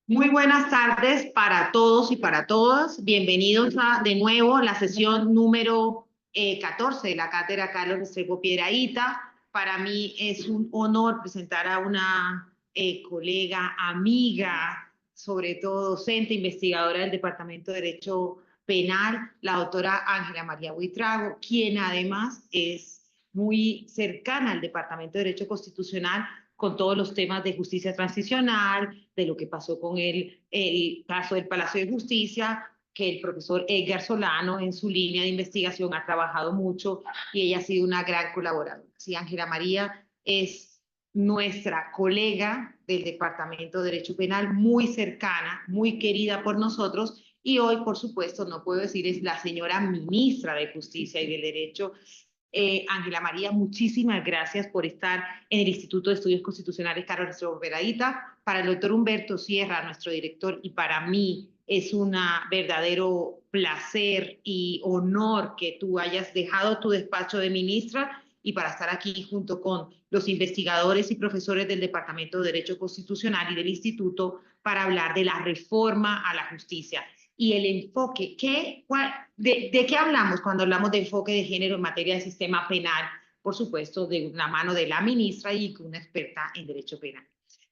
Muy buenas tardes para todos y para todas. Bienvenidos de nuevo a la sesión número 14 de la Cátedra Carlos Restrepo Piedrahíta. Para mí es un honor presentar a una colega, amiga, sobre todo docente, investigadora del Departamento de Derecho Penal, la doctora Ángela María Buitrago, quien además es muy cercana al Departamento de Derecho Constitucional con todos los temas de justicia transicional, de lo que pasó con el caso del Palacio de Justicia, que el profesor Edgar Solano en su línea de investigación ha trabajado mucho y ella ha sido una gran colaboradora. Sí, Ángela María es nuestra colega del Departamento de Derecho Penal, muy cercana, muy querida por nosotros, y hoy, por supuesto, no puedo decir, es la señora ministra de Justicia y del Derecho. Ángela María, muchísimas gracias por estar en el Instituto de Estudios Constitucionales Carlos Restrepo Piedrahíta. Para el doctor Humberto Sierra, nuestro director, y para mí es un verdadero placer y honor que tú hayas dejado tu despacho de ministra y para estar aquí junto con los investigadores y profesores del Departamento de Derecho Constitucional y del Instituto para hablar de la reforma a la justicia y el enfoque. ¿De qué hablamos cuando hablamos de enfoque de género en materia de sistema penal? Por supuesto, de la mano de la ministra y una experta en derecho penal.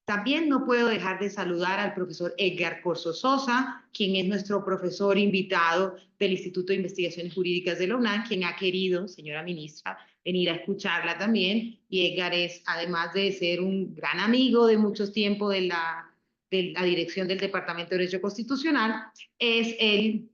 También no puedo dejar de saludar al profesor Edgar Corso Sosa, quien es nuestro profesor invitado del Instituto de Investigaciones Jurídicas de la UNAM, quien ha querido, señora ministra, venir a escucharla también. Y Edgar es, además de ser un gran amigo de muchos tiempos de la dirección del Departamento de Derecho Constitucional, es el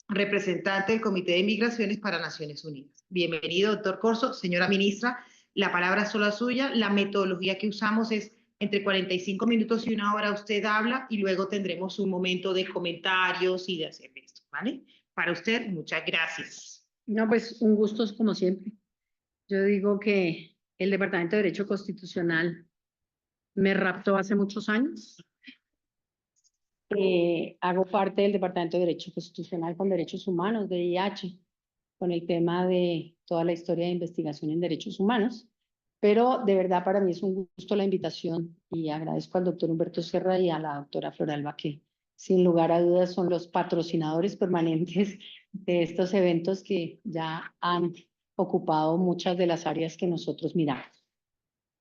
representante del Comité de Migraciones para Naciones Unidas. Bienvenido, doctor Corso. Señora ministra, la palabra es solo suya. La metodología que usamos es entre 45 minutos y una hora usted habla y luego tendremos un momento de comentarios y de hacer esto, ¿vale? Para usted, muchas gracias. No, pues un gusto como siempre. Yo digo que el Departamento de Derecho Constitucional me raptó hace muchos años. Hago parte del Departamento de Derecho Constitucional con Derechos Humanos, de DIH, con el tema de toda la historia de investigación en derechos humanos. Pero de verdad para mí es un gusto la invitación y agradezco al doctor Humberto Sierra y a la doctora Floralba, que sin lugar a dudas son los patrocinadores permanentes de estos eventos que ya han ocupado muchas de las áreas que nosotros miramos.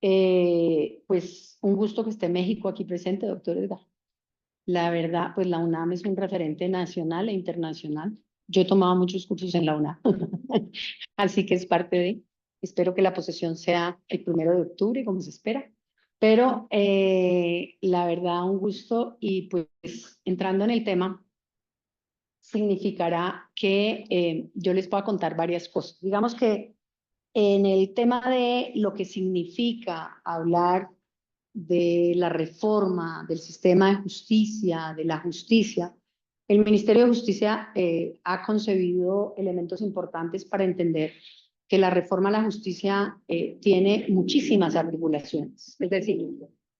Pues un gusto que esté México aquí presente, doctor Edgar. La verdad, pues la UNAM es un referente nacional e internacional. Yo he tomado muchos cursos en la UNAM, así que es parte de. Espero que la posesión sea el 1 de octubre, como se espera. Pero la verdad, un gusto y pues entrando en el tema, significará que yo les puedo contar varias cosas. Digamos que en el tema de lo que significa hablar de la reforma del sistema de justicia, de la justicia, el Ministerio de Justicia ha concebido elementos importantes para entender que la reforma a la justicia tiene muchísimas articulaciones. Es decir,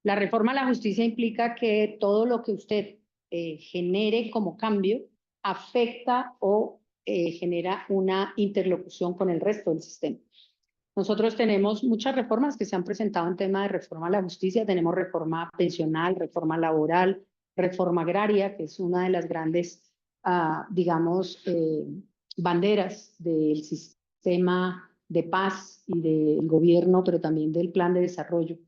la reforma a la justicia implica que todo lo que usted genere como cambio afecta o genera una interlocución con el resto del sistema. Nosotros tenemos muchas reformas que se han presentado en tema de reforma a la justicia. Tenemos reforma pensional, reforma laboral, reforma agraria, que es una de las grandes, digamos, banderas del sistema de paz y del gobierno, pero también del plan de desarrollo.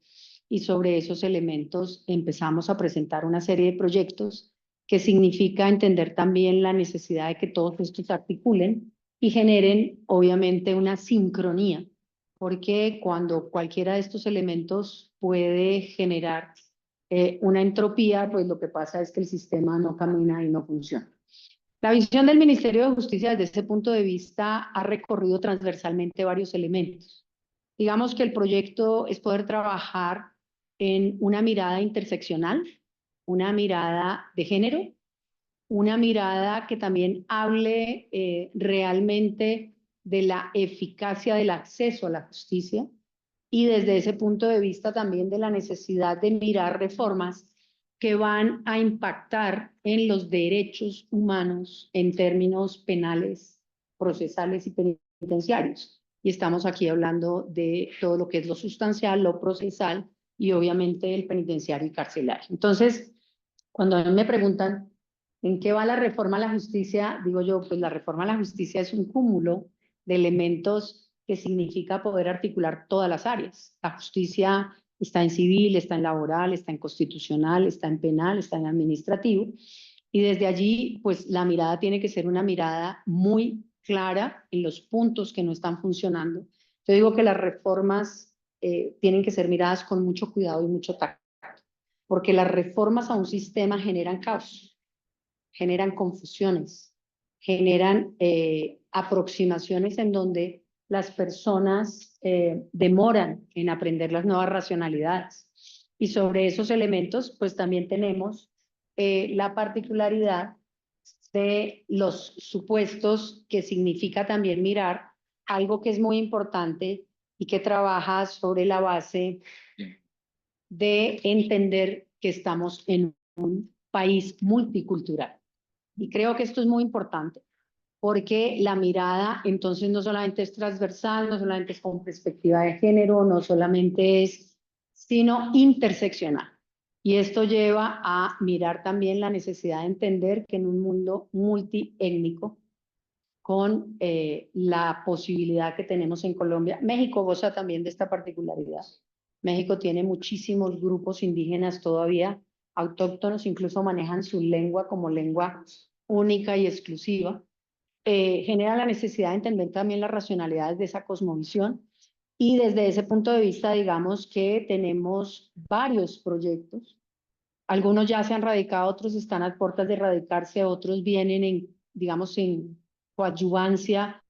Y sobre esos elementos empezamos a presentar una serie de proyectos que significa entender también la necesidad de que todos estos se articulen y generen, obviamente, una sincronía, porque cuando cualquiera de estos elementos puede generar una entropía, pues lo que pasa es que el sistema no camina y no funciona. La visión del Ministerio de Justicia desde ese punto de vista ha recorrido transversalmente varios elementos. Digamos que el proyecto es poder trabajar en una mirada interseccional, una mirada de género, una mirada que también hable realmente de la eficacia del acceso a la justicia y desde ese punto de vista también de la necesidad de mirar reformas que van a impactar en los derechos humanos en términos penales, procesales y penitenciarios. Y estamos aquí hablando de todo lo que es lo sustancial, lo procesal y obviamente el penitenciario y carcelario. Entonces, Cuando a mí me preguntan en qué va la reforma a la justicia, digo yo, pues la reforma a la justicia es un cúmulo de elementos que significa poder articular todas las áreas. La justicia está en civil, está en laboral, está en constitucional, está en penal, está en administrativo. Y desde allí, pues la mirada tiene que ser una mirada muy clara en los puntos que no están funcionando. Yo digo que las reformas tienen que ser miradas con mucho cuidado y mucho tacto, porque las reformas a un sistema generan caos, generan confusiones, generan aproximaciones en donde las personas demoran en aprender las nuevas racionalidades. Y sobre esos elementos, pues también tenemos la particularidad de los supuestos, que significa también mirar algo que es muy importante y que trabaja sobre la base de entender que estamos en un país multicultural. Y creo que esto es muy importante, porque la mirada entonces no solamente es transversal, no solamente es con perspectiva de género, no solamente es, sino interseccional. Y esto lleva a mirar también la necesidad de entender que en un mundo multiétnico, con la posibilidad que tenemos en Colombia, México goza también de esta particularidad. México tiene muchísimos grupos indígenas todavía autóctonos, incluso manejan su lengua como lengua única y exclusiva. Genera la necesidad de entender también las racionalidades de esa cosmovisión, y desde ese punto de vista, digamos que tenemos varios proyectos. Algunos ya se han radicado, otros están a puertas de radicarse, otros vienen en, digamos, en coadyuvancia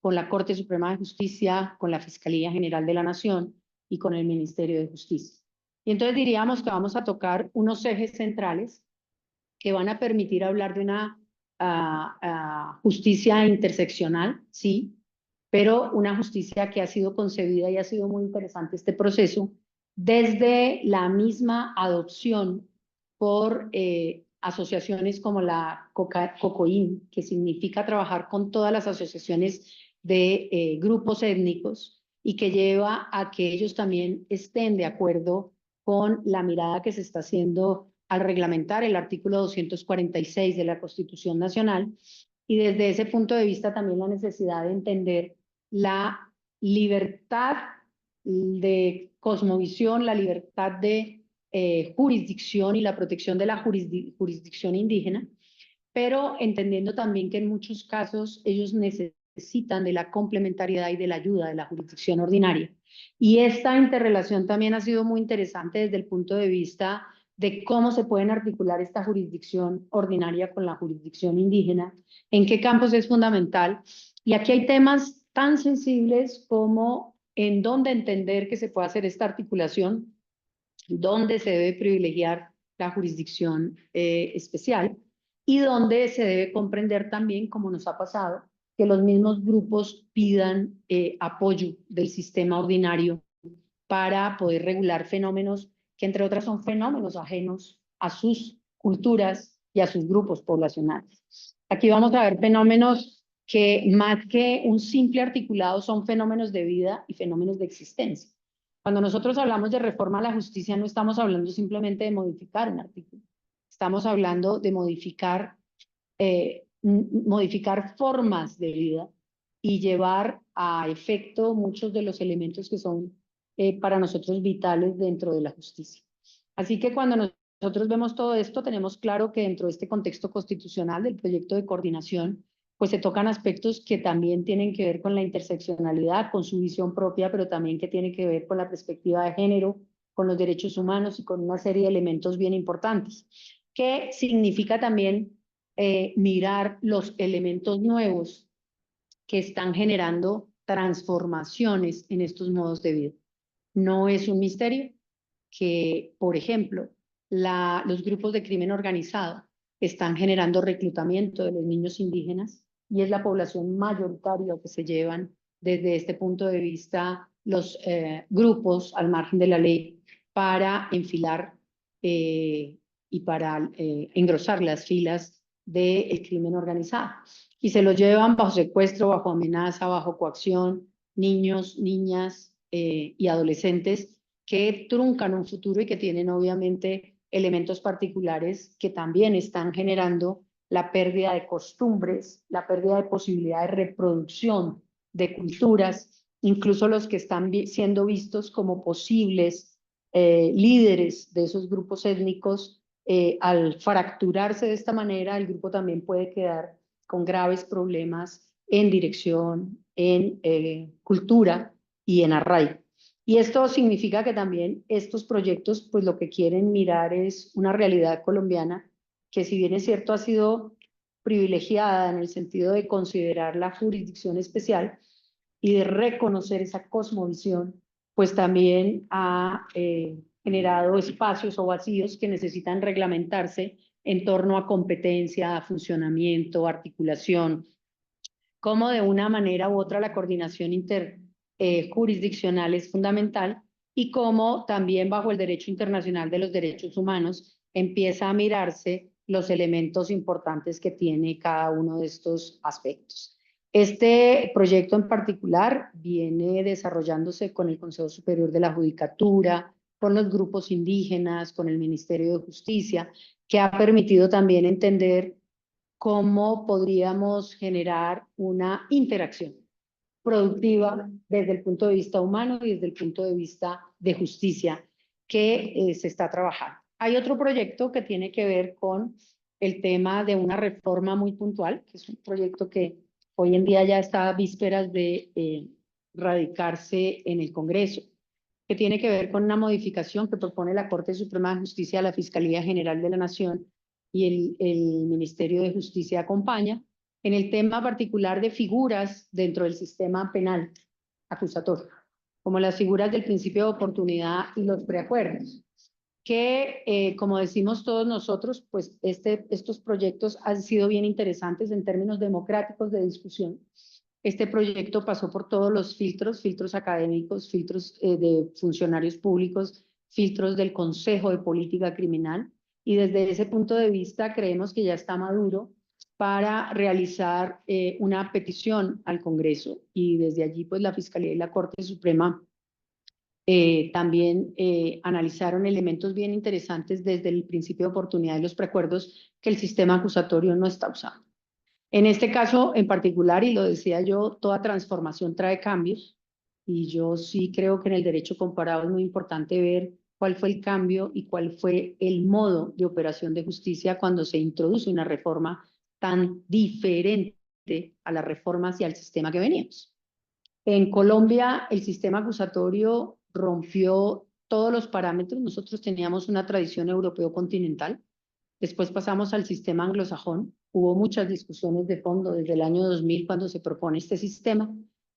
con la Corte Suprema de Justicia, con la Fiscalía General de la Nación y con el Ministerio de Justicia. Y entonces diríamos que vamos a tocar unos ejes centrales que van a permitir hablar de una justicia interseccional, sí, pero una justicia que ha sido concebida, y ha sido muy interesante este proceso, desde la misma adopción por asociaciones como la COCOIN, que significa trabajar con todas las asociaciones de grupos étnicos, y que lleva a que ellos también estén de acuerdo con la mirada que se está haciendo al reglamentar el artículo 246 de la Constitución Nacional, y desde ese punto de vista también la necesidad de entender la libertad de cosmovisión, la libertad de jurisdicción y la protección de la jurisdicción indígena, pero entendiendo también que en muchos casos ellos necesitan de la complementariedad y de la ayuda de la jurisdicción ordinaria. Y esta interrelación también ha sido muy interesante desde el punto de vista de cómo se pueden articular esta jurisdicción ordinaria con la jurisdicción indígena, en qué campos es fundamental. Y aquí hay temas tan sensibles como en dónde entender que se puede hacer esta articulación, dónde se debe privilegiar la jurisdicción especial, y dónde se debe comprender también, como nos ha pasado, que los mismos grupos pidan apoyo del sistema ordinario para poder regular fenómenos que, entre otras, son fenómenos ajenos a sus culturas y a sus grupos poblacionales. Aquí vamos a ver fenómenos que, más que un simple articulado, son fenómenos de vida y fenómenos de existencia. Cuando nosotros hablamos de reforma a la justicia, no estamos hablando simplemente de modificar un artículo, estamos hablando de modificar formas de vida y llevar a efecto muchos de los elementos que son para nosotros vitales dentro de la justicia. Así que cuando nosotros vemos todo esto, tenemos claro que dentro de este contexto constitucional del proyecto de coordinación, pues se tocan aspectos que también tienen que ver con la interseccionalidad, con su visión propia, pero también que tiene que ver con la perspectiva de género, con los derechos humanos y con una serie de elementos bien importantes, que significa también mirar los elementos nuevos que están generando transformaciones en estos modos de vida. No es un misterio que, por ejemplo, los grupos de crimen organizado están generando reclutamiento de los niños indígenas, y es la población mayoritaria que se llevan desde este punto de vista los grupos al margen de la ley para enfilar y para engrosar las filas del crimen organizado. Y se los llevan bajo secuestro, bajo amenaza, bajo coacción, niños, niñas y adolescentes que truncan un futuro y que tienen obviamente elementos particulares que también están generando la pérdida de costumbres, la pérdida de posibilidad de reproducción de culturas, incluso los que están siendo vistos como posibles líderes de esos grupos étnicos, al fracturarse de esta manera, el grupo también puede quedar con graves problemas en dirección, en cultura y en arraigo. Y esto significa que también estos proyectos, pues lo que quieren mirar es una realidad colombiana que, si bien es cierto, ha sido privilegiada en el sentido de considerar la jurisdicción especial y de reconocer esa cosmovisión, pues también ha generado espacios o vacíos que necesitan reglamentarse en torno a competencia, a funcionamiento, articulación, como de una manera u otra la coordinación interjurisdiccional es fundamental, y cómo también bajo el derecho internacional de los derechos humanos empieza a mirarse los elementos importantes que tiene cada uno de estos aspectos. Este proyecto en particular viene desarrollándose con el Consejo Superior de la Judicatura, con los grupos indígenas, con el Ministerio de Justicia, que ha permitido también entender cómo podríamos generar una interacción productiva desde el punto de vista humano y desde el punto de vista de justicia que se está trabajando. Hay otro proyecto que tiene que ver con el tema de una reforma muy puntual, que es un proyecto que hoy en día ya está a vísperas de radicarse en el Congreso, que tiene que ver con una modificación que propone la Corte Suprema de Justicia a la Fiscalía General de la Nación, y el Ministerio de Justicia acompaña, en el tema particular de figuras dentro del sistema penal acusatorio, como las figuras del principio de oportunidad y los preacuerdos, que como decimos todos nosotros, pues estos proyectos han sido bien interesantes en términos democráticos de discusión. Este proyecto pasó por todos los filtros académicos, filtros de funcionarios públicos, filtros del Consejo de Política Criminal, y desde ese punto de vista creemos que ya está maduro para realizar una petición al Congreso, y desde allí pues la Fiscalía y la Corte Suprema también analizaron elementos bien interesantes desde el principio de oportunidad de los preacuerdos que el sistema acusatorio no está usando. En este caso en particular, y lo decía yo, toda transformación trae cambios, y yo sí creo que en el derecho comparado es muy importante ver cuál fue el cambio y cuál fue el modo de operación de justicia cuando se introduce una reforma tan diferente a las reformas y al sistema que veníamos. En Colombia, el sistema acusatorio rompió todos los parámetros. Nosotros teníamos una tradición europeo continental. Después pasamos al sistema anglosajón. Hubo muchas discusiones de fondo desde el año 2000 cuando se propone este sistema,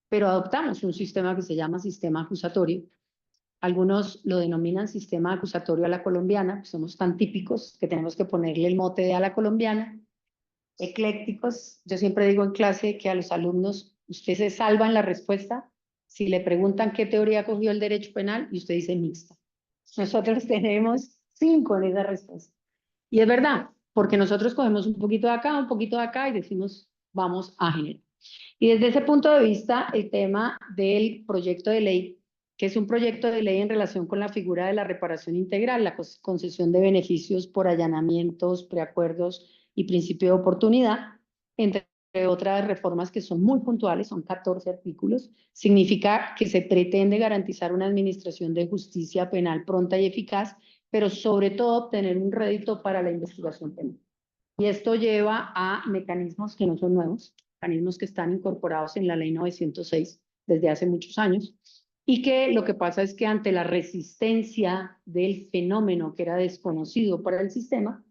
pero adoptamos un sistema que se llama sistema acusatorio. Algunos lo denominan sistema acusatorio a la colombiana, pues somos tan típicos que tenemos que ponerle el mote de a la colombiana. Eclécticos, yo siempre digo en clase que a los alumnos, usted se salva en la respuesta si le preguntan qué teoría cogió el derecho penal y usted dice mixta. Nosotros tenemos 5 en esa respuesta. Y es verdad, porque nosotros cogemos un poquito de acá, un poquito de acá y decimos, vamos a generar. Y desde ese punto de vista, el tema del proyecto de ley, que es un proyecto de ley en relación con la figura de la reparación integral, la concesión de beneficios por allanamientos, preacuerdos y principio de oportunidad, entre otras reformas que son muy puntuales, son 14 artículos, significa que se pretende garantizar una administración de justicia penal pronta y eficaz, pero sobre todo obtener un rédito para la investigación penal. Y esto lleva a mecanismos que no son nuevos, mecanismos que están incorporados en la ley 906 desde hace muchos años, y que lo que pasa es que ante la resistencia del fenómeno que era desconocido para el sistema,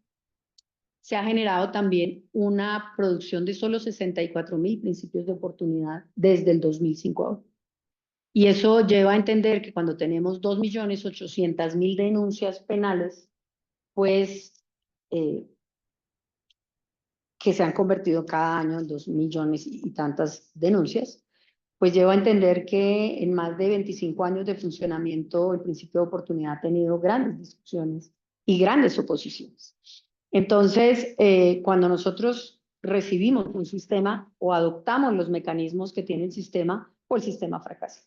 se ha generado también una producción de solo 64.000 principios de oportunidad desde el 2005 a hoy. Y eso lleva a entender que cuando tenemos 2.800.000 denuncias penales, pues que se han convertido cada año en 2 millones y tantas denuncias, pues lleva a entender que en más de 25 años de funcionamiento el principio de oportunidad ha tenido grandes discusiones y grandes oposiciones. Entonces, cuando nosotros recibimos un sistema o adoptamos los mecanismos que tiene el sistema, pues el sistema fracasa.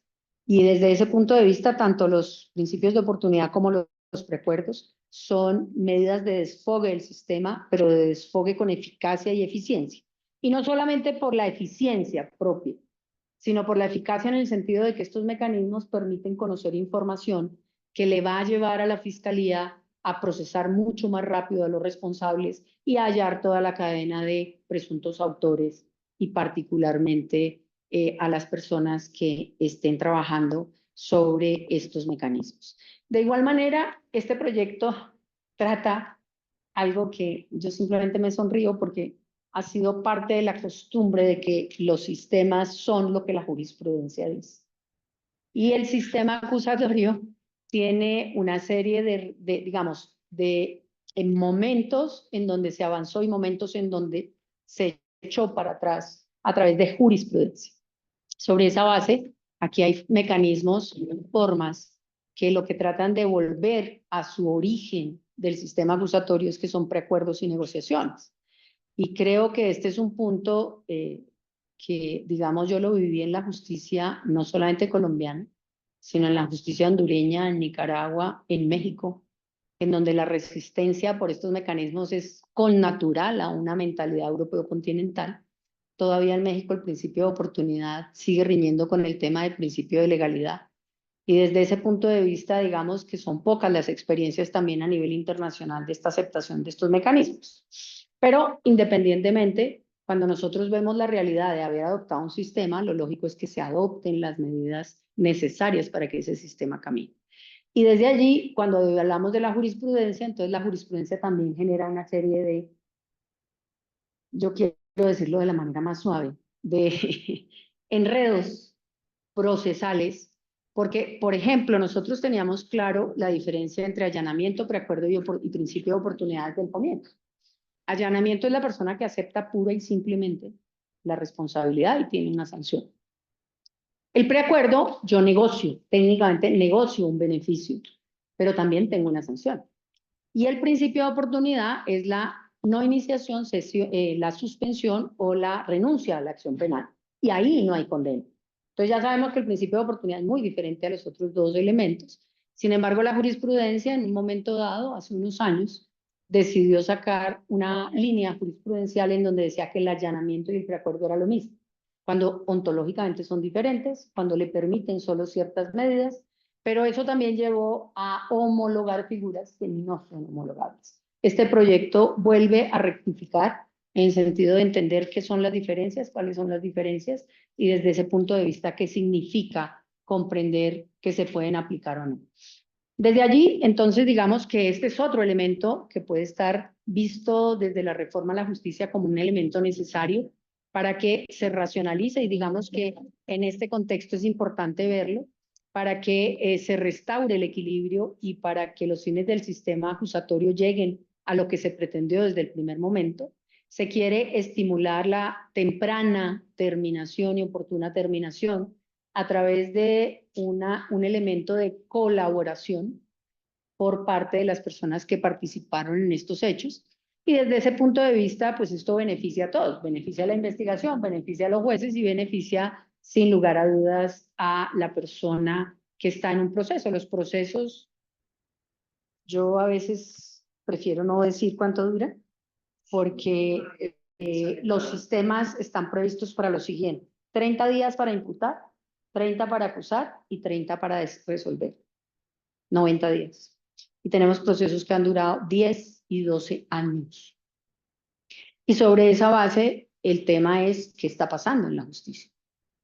Y desde ese punto de vista, tanto los principios de oportunidad como los preacuerdos son medidas de desfogue del sistema, pero de desfogue con eficacia y eficiencia. Y no solamente por la eficiencia propia, sino por la eficacia en el sentido de que estos mecanismos permiten conocer información que le va a llevar a la Fiscalía a procesar mucho más rápido a los responsables y a hallar toda la cadena de presuntos autores y particularmente a las personas que estén trabajando sobre estos mecanismos. De igual manera, este proyecto trata algo que yo simplemente me sonrío porque ha sido parte de la costumbre de que los sistemas son lo que la jurisprudencia dice. Y el sistema acusatorio tiene una serie digamos, de momentos en donde se avanzó y momentos en donde se echó para atrás a través de jurisprudencia. Sobre esa base, aquí hay mecanismos, formas que lo que tratan de volver a su origen del sistema acusatorio es que son preacuerdos y negociaciones. Y creo que este es un punto que, digamos, yo lo viví en la justicia, no solamente colombiana, sino en la justicia hondureña, en Nicaragua, en México, en donde la resistencia por estos mecanismos es connatural a una mentalidad europeo-continental. Todavía en México el principio de oportunidad sigue riñendo con el tema del principio de legalidad. Y desde ese punto de vista, digamos que son pocas las experiencias también a nivel internacional de esta aceptación de estos mecanismos. Pero independientemente, cuando nosotros vemos la realidad de haber adoptado un sistema, lo lógico es que se adopten las medidas necesarias para que ese sistema camine. Y desde allí, cuando hablamos de la jurisprudencia, entonces la jurisprudencia también genera una serie de, yo quiero decirlo de la manera más suave, de enredos procesales, porque, por ejemplo, nosotros teníamos claro la diferencia entre allanamiento, preacuerdo y principio de oportunidades del comienzo. Allanamiento es la persona que acepta pura y simplemente la responsabilidad y tiene una sanción. El preacuerdo, yo negocio, técnicamente negocio un beneficio, pero también tengo una sanción. Y el principio de oportunidad es la no iniciación, la suspensión o la renuncia a la acción penal. Y ahí no hay condena. Entonces ya sabemos que el principio de oportunidad es muy diferente a los otros dos elementos. Sin embargo, la jurisprudencia en un momento dado, hace unos años, decidió sacar una línea jurisprudencial en donde decía que el allanamiento y el preacuerdo era lo mismo, cuando ontológicamente son diferentes, cuando le permiten solo ciertas medidas, pero eso también llevó a homologar figuras que no son homologables. Este proyecto vuelve a rectificar en sentido de entender qué son las diferencias, cuáles son las diferencias, y desde ese punto de vista, qué significa comprender que se pueden aplicar o no. Desde allí, entonces, digamos que este es otro elemento que puede estar visto desde la reforma a la justicia como un elemento necesario para que se racionalice y digamos que en este contexto es importante verlo para que se restaure el equilibrio y para que los fines del sistema acusatorio lleguen a lo que se pretendió desde el primer momento. Se quiere estimular la temprana terminación y oportuna terminación a través de un elemento de colaboración por parte de las personas que participaron en estos hechos. Y desde ese punto de vista, pues esto beneficia a todos, beneficia a la investigación, beneficia a los jueces y beneficia sin lugar a dudas a la persona que está en un proceso. Los procesos, yo a veces prefiero no decir cuánto dura, porque los sistemas están previstos para lo siguiente: 30 días para imputar, 30 para acusar y 30 para resolver. 90 días. Y tenemos procesos que han durado 10 y 12 años. Y sobre esa base, el tema es qué está pasando en la justicia.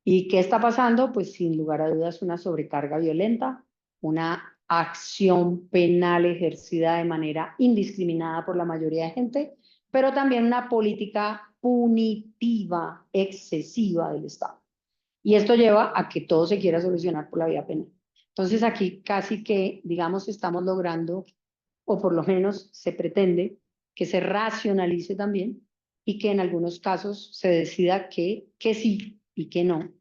¿Y qué está pasando? Pues sin lugar a dudas una sobrecarga violenta, una acción penal ejercida de manera indiscriminada por la mayoría de gente, pero también una política punitiva excesiva del Estado. Y esto lleva a que todo se quiera solucionar por la vía penal. Entonces aquí casi que, digamos, estamos logrando, o por lo menos se pretende, que se racionalice también y que en algunos casos se decida que sí y que no,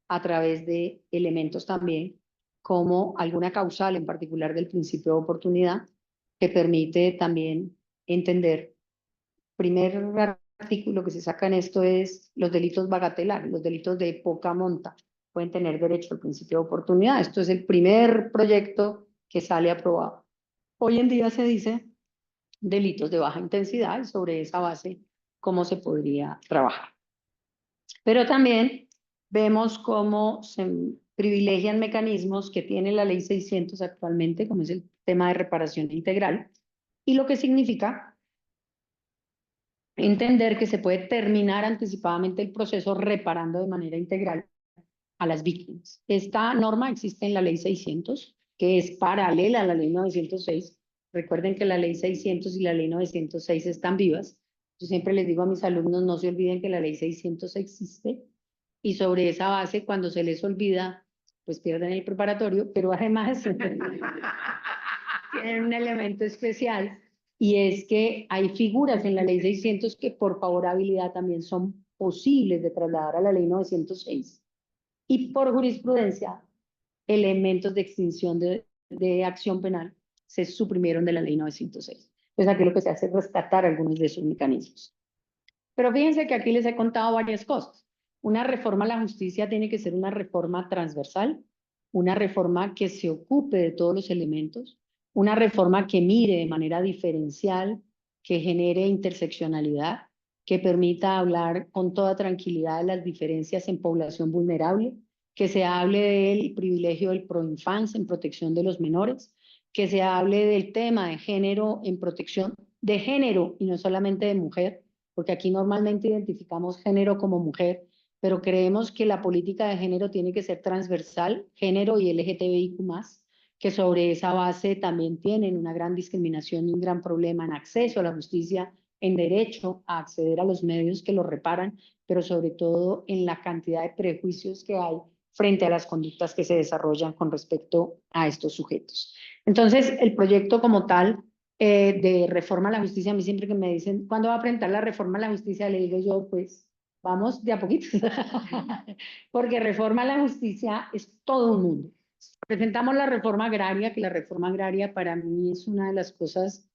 a través de elementos también como alguna causal, en particular del principio de oportunidad, que permite también entender. Primer artículo que se saca en esto es los delitos bagatelares, los delitos de poca monta. Pueden tener derecho al principio de oportunidad. Esto es el primer proyecto que sale aprobado. Hoy en día se dice delitos de baja intensidad y sobre esa base cómo se podría trabajar. Pero también vemos cómo se privilegian mecanismos que tiene la ley 600 actualmente, como es el tema de reparación integral, y lo que significa entender que se puede terminar anticipadamente el proceso reparando de manera integral a las víctimas. Esta norma existe en la ley 600, que es paralela a la ley 906. Recuerden que la ley 600 y la ley 906 están vivas. Yo siempre les digo a mis alumnos, no se olviden que la ley 600 existe y sobre esa base, cuando se les olvida, pues pierden el preparatorio, pero además tienen un elemento especial y es que hay figuras en la ley 600 que por favorabilidad también son posibles de trasladar a la ley 906 y por jurisprudencia elementos de extinción de acción penal se suprimieron de la ley 906. Pues aquí lo que se hace es rescatar algunos de esos mecanismos. Pero fíjense que aquí les he contado varias cosas. Una reforma a la justicia tiene que ser una reforma transversal, una reforma que se ocupe de todos los elementos, una reforma que mire de manera diferencial, que genere interseccionalidad, que permita hablar con toda tranquilidad de las diferencias en población vulnerable, que se hable del privilegio del proinfancia en protección de los menores, que se hable del tema de género en protección de género y no solamente de mujer, porque aquí normalmente identificamos género como mujer, pero creemos que la política de género tiene que ser transversal, género y LGTBIQ+, que sobre esa base también tienen una gran discriminación y un gran problema en acceso a la justicia, en derecho a acceder a los medios que lo reparan, pero sobre todo en la cantidad de prejuicios que hay frente a las conductas que se desarrollan con respecto a estos sujetos. Entonces, el proyecto como tal de reforma a la justicia, a mí siempre que me dicen, ¿cuándo va a presentar la reforma a la justicia? Le digo yo, pues, vamos de a poquito, porque reforma a la justicia es todo un mundo. Presentamos la reforma agraria, que la reforma agraria para mí es una de las cosas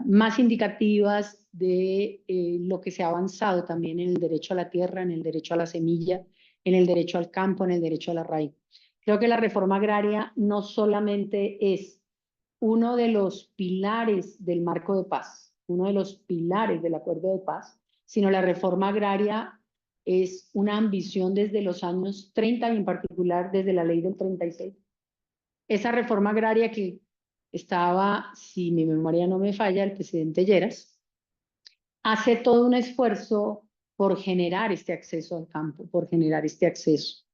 más indicativas de lo que se ha avanzado también en el derecho a la tierra, en el derecho a la semilla, en el derecho al campo, en el derecho a la raíz. Creo que la reforma agraria no solamente es uno de los pilares del marco de paz, uno de los pilares del acuerdo de paz, sino la reforma agraria es una ambición desde los años 30 y en particular desde la ley del 36. Esa reforma agraria que estaba, si mi memoria no me falla, el presidente Lleras, hace todo un esfuerzo por generar este acceso al campo, por generar este acceso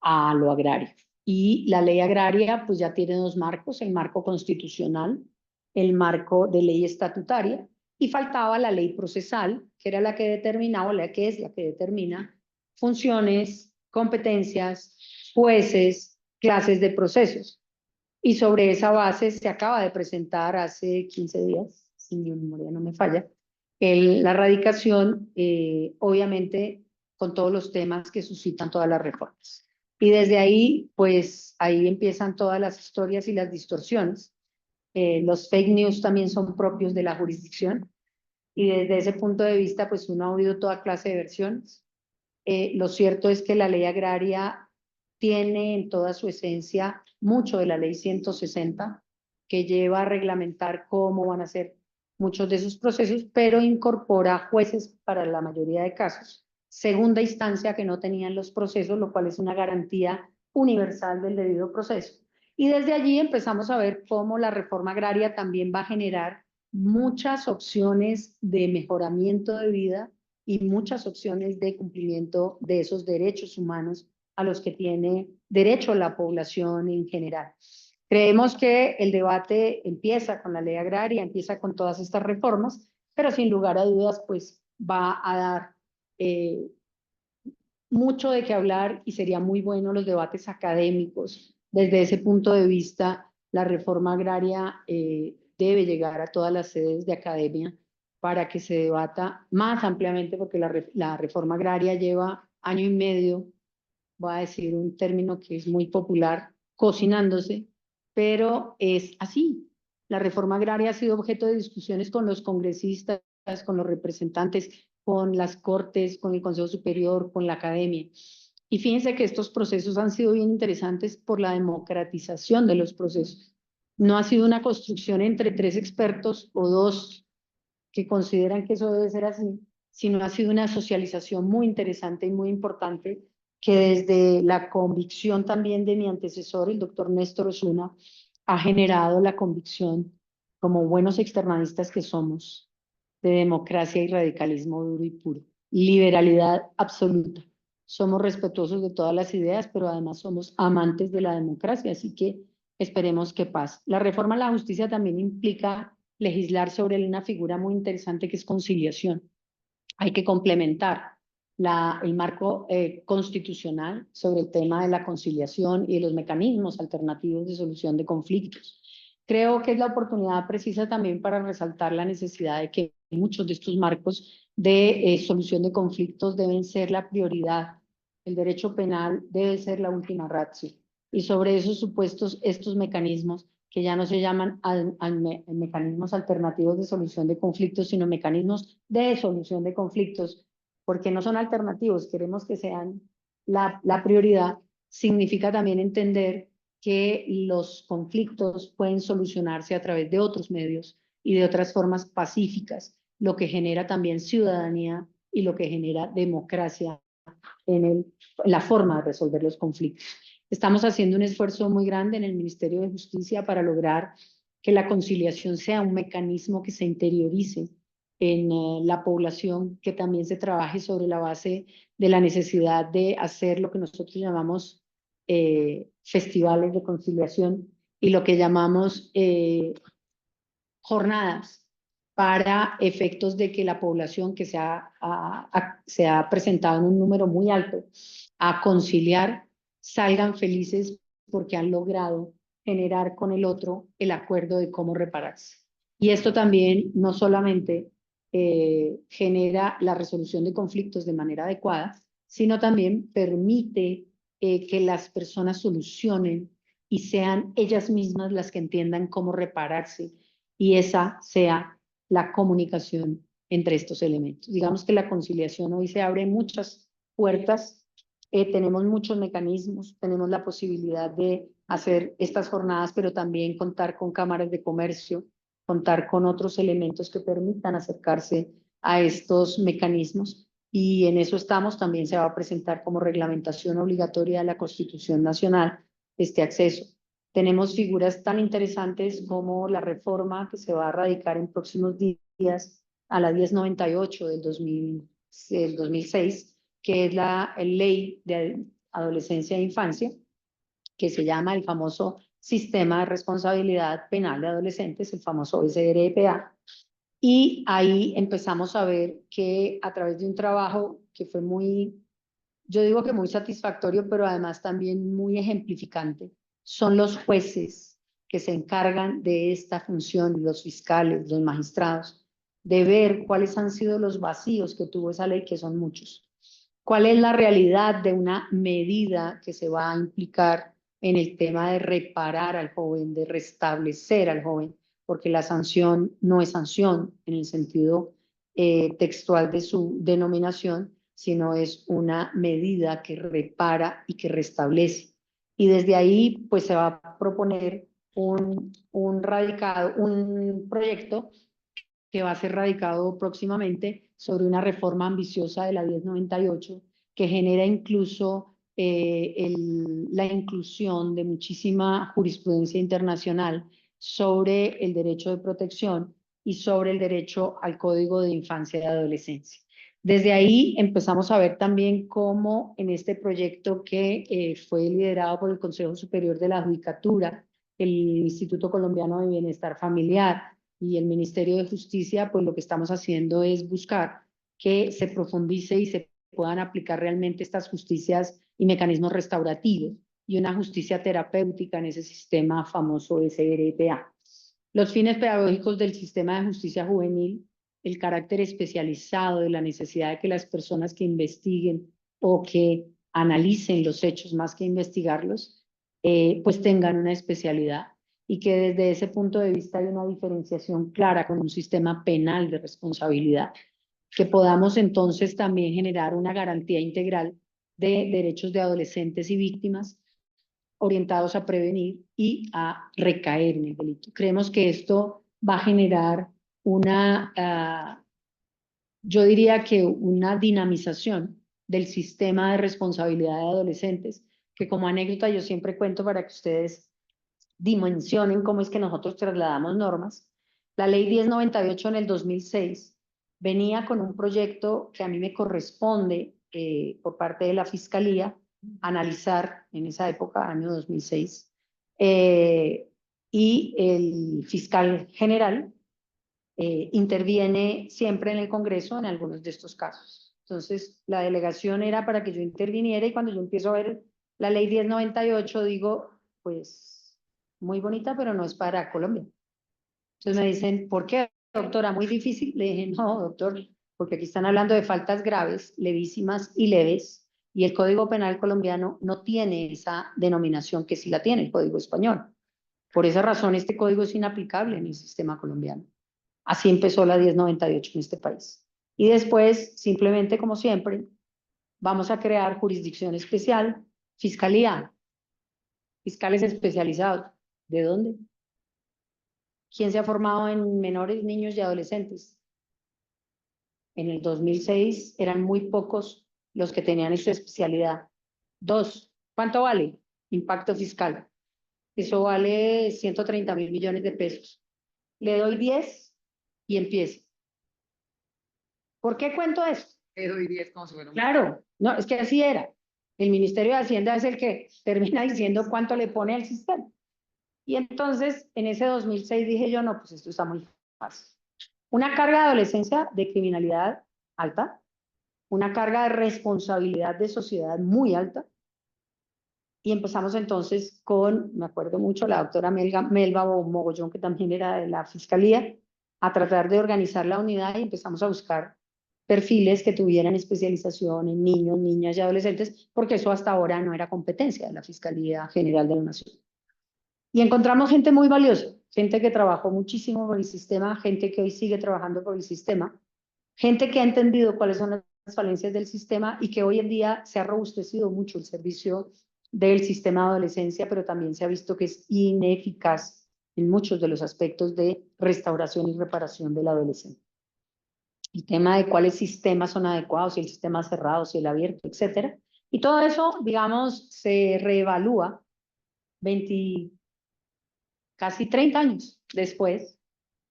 a lo agrario. Y la ley agraria pues ya tiene dos marcos, el marco constitucional, el marco de ley estatutaria, y faltaba la ley procesal, que era la que determinaba, la que es la que determina funciones, competencias, jueces, clases de procesos. Y sobre esa base se acaba de presentar hace 15 días, si mi memoria no me falla, la radicación, obviamente, con todos los temas que suscitan todas las reformas. Y desde ahí, pues, ahí empiezan todas las historias y las distorsiones. Los fake news también son propios de la jurisdicción. Y desde ese punto de vista, pues, uno ha oído toda clase de versiones. Lo cierto es que la ley agraria tiene en toda su esencia mucho de la ley 160, que lleva a reglamentar cómo van a ser muchos de esos procesos, pero incorpora jueces para la mayoría de casos. Segunda instancia que no tenían los procesos, lo cual es una garantía universal del debido proceso. Y desde allí empezamos a ver cómo la reforma agraria también va a generar muchas opciones de mejoramiento de vida y muchas opciones de cumplimiento de esos derechos humanos a los que tiene derecho la población en general. Creemos que el debate empieza con la ley agraria, empieza con todas estas reformas, pero sin lugar a dudas, pues va a dar mucho de qué hablar y sería muy bueno los debates académicos. Desde ese punto de vista, la reforma agraria debe llegar a todas las sedes de academia para que se debata más ampliamente, porque la reforma agraria lleva año y medio, voy a decir un término que es muy popular, cocinándose, pero es así. La reforma agraria ha sido objeto de discusiones con los congresistas, con los representantes, con las cortes, con el Consejo Superior, con la academia. Y fíjense que estos procesos han sido bien interesantes por la democratización de los procesos. No ha sido una construcción entre tres expertos o dos que consideran que eso debe ser así, sino ha sido una socialización muy interesante y muy importante que desde la convicción también de mi antecesor, el doctor Néstor Osuna, ha generado la convicción, como buenos externalistas que somos, de democracia y radicalismo duro y puro. Liberalidad absoluta. Somos respetuosos de todas las ideas, pero además somos amantes de la democracia, así que esperemos que pase. La reforma a la justicia también implica legislar sobre una figura muy interesante que es conciliación. Hay que complementar el marco constitucional sobre el tema de la conciliación y de los mecanismos alternativos de solución de conflictos. Creo que es la oportunidad precisa también para resaltar la necesidad de que muchos de estos marcos de solución de conflictos deben ser la prioridad. El derecho penal debe ser la última ratio. Y sobre esos supuestos, estos mecanismos que ya no se llaman mecanismos alternativos de solución de conflictos, sino mecanismos de solución de conflictos, porque no son alternativos, queremos que sean la prioridad, significa también entender que los conflictos pueden solucionarse a través de otros medios y de otras formas pacíficas, lo que genera también ciudadanía y lo que genera democracia en la forma de resolver los conflictos. Estamos haciendo un esfuerzo muy grande en el Ministerio de Justicia para lograr que la conciliación sea un mecanismo que se interiorice en la población, que también se trabaje sobre la base de la necesidad de hacer lo que nosotros llamamos festivales de conciliación y lo que llamamos jornadas para efectos de que la población que se ha presentado en un número muy alto a conciliar salgan felices porque han logrado generar con el otro el acuerdo de cómo repararse. Y esto también no solamente genera la resolución de conflictos de manera adecuada, sino también permite que las personas solucionen y sean ellas mismas las que entiendan cómo repararse y esa sea la comunicación entre estos elementos. Digamos que la conciliación hoy se abre muchas puertas, tenemos muchos mecanismos, tenemos la posibilidad de hacer estas jornadas, pero también contar con cámaras de comercio, contar con otros elementos que permitan acercarse a estos mecanismos y en eso estamos. También se va a presentar como reglamentación obligatoria de la Constitución Nacional este acceso. Tenemos figuras tan interesantes como la reforma que se va a radicar en próximos días a la 1098 del 2006, que es la ley de adolescencia e infancia, que se llama el famoso Sistema de Responsabilidad Penal de Adolescentes, el famoso SRPA. Y ahí empezamos a ver que a través de un trabajo que fue muy, yo digo que muy satisfactorio, pero además también muy ejemplificante, son los jueces que se encargan de esta función, los fiscales, los magistrados, de ver cuáles han sido los vacíos que tuvo esa ley, que son muchos. ¿Cuál es la realidad de una medida que se va a implicar en el tema de reparar al joven, de restablecer al joven? Porque la sanción no es sanción en el sentido textual de su denominación, sino es una medida que repara y que restablece. Y desde ahí, pues se va a proponer un proyecto que va a ser radicado próximamente sobre una reforma ambiciosa de la 1098 que genera incluso la inclusión de muchísima jurisprudencia internacional sobre el derecho de protección y sobre el derecho al Código de Infancia y Adolescencia. Desde ahí empezamos a ver también cómo en este proyecto que fue liderado por el Consejo Superior de la Judicatura, el Instituto Colombiano de Bienestar Familiar y el Ministerio de Justicia, pues lo que estamos haciendo es buscar que se profundice y se puedan aplicar realmente estas justicias y mecanismos restaurativos y una justicia terapéutica en ese sistema famoso SRPA. Los fines pedagógicos del sistema de justicia juvenil, el carácter especializado de la necesidad de que las personas que investiguen o que analicen los hechos más que investigarlos, pues tengan una especialidad y que desde ese punto de vista hay una diferenciación clara con un sistema penal de responsabilidad, que podamos entonces también generar una garantía integral de derechos de adolescentes y víctimas orientados a prevenir y a recaer en el delito. Creemos que esto va a generar yo diría que una dinamización del sistema de responsabilidad de adolescentes, que como anécdota yo siempre cuento para que ustedes dimensionen cómo es que nosotros trasladamos normas. La ley 1098 en el 2006 venía con un proyecto que a mí me corresponde por parte de la Fiscalía analizar en esa época, año 2006, y el fiscal general interviene siempre en el Congreso en algunos de estos casos. Entonces, la delegación era para que yo interviniera y cuando yo empiezo a ver la ley 1098 digo, pues muy bonita, pero no es para Colombia. Entonces me dicen, ¿por qué, doctora? Muy difícil. Le dije, no, doctor, porque aquí están hablando de faltas graves, levísimas y leves, y el Código Penal colombiano no tiene esa denominación que sí la tiene el Código español. Por esa razón, este código es inaplicable en el sistema colombiano. Así empezó la 1098 en este país. Y después, simplemente como siempre, vamos a crear jurisdicción especial, fiscalía, fiscales especializados. ¿De dónde? ¿Quién se ha formado en menores, niños y adolescentes? En el 2006 eran muy pocos los que tenían esta especialidad. 2, ¿cuánto vale? Impacto fiscal. Eso vale 130.000 millones de pesos. Le doy 10 y empiezo. ¿Por qué cuento esto? Le doy 10 como si fuera un... Claro, no, es que así era. El Ministerio de Hacienda es el que termina diciendo cuánto le pone al sistema. Y entonces, en ese 2006 dije yo, no, pues esto está muy fácil. Una carga de adolescencia de criminalidad alta, una carga de responsabilidad de sociedad muy alta. Y empezamos entonces con, me acuerdo mucho, la doctora Melba Mogollón, que también era de la Fiscalía, a tratar de organizar la unidad y empezamos a buscar perfiles que tuvieran especialización en niños, niñas y adolescentes, porque eso hasta ahora no era competencia de la Fiscalía General de la Nación. Y encontramos gente muy valiosa, gente que trabajó muchísimo por el sistema, gente que hoy sigue trabajando por el sistema, gente que ha entendido cuáles son las falencias del sistema y que hoy en día se ha robustecido mucho el servicio del sistema de adolescencia, pero también se ha visto que es ineficaz en muchos de los aspectos de restauración y reparación del adolescente. El tema de cuáles sistemas son adecuados, si el sistema cerrado, si el abierto, etcétera. Y todo eso, digamos, se reevalúa casi 30 años después,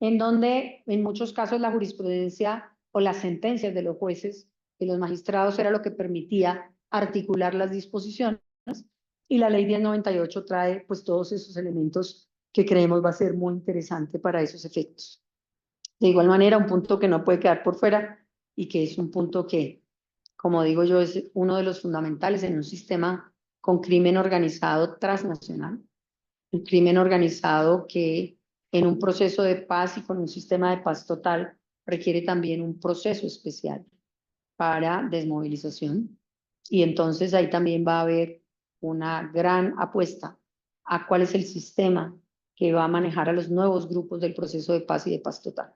en donde en muchos casos la jurisprudencia o las sentencias de los jueces y los magistrados era lo que permitía articular las disposiciones, y la ley 1098 trae pues todos esos elementos que creemos va a ser muy interesante para esos efectos. De igual manera, un punto que no puede quedar por fuera y que es un punto que, como digo yo, es uno de los fundamentales en un sistema con crimen organizado transnacional, un crimen organizado que en un proceso de paz y con un sistema de paz total requiere también un proceso especial para desmovilización. Y entonces ahí también va a haber una gran apuesta a cuál es el sistema que va a manejar a los nuevos grupos del proceso de paz y de paz total.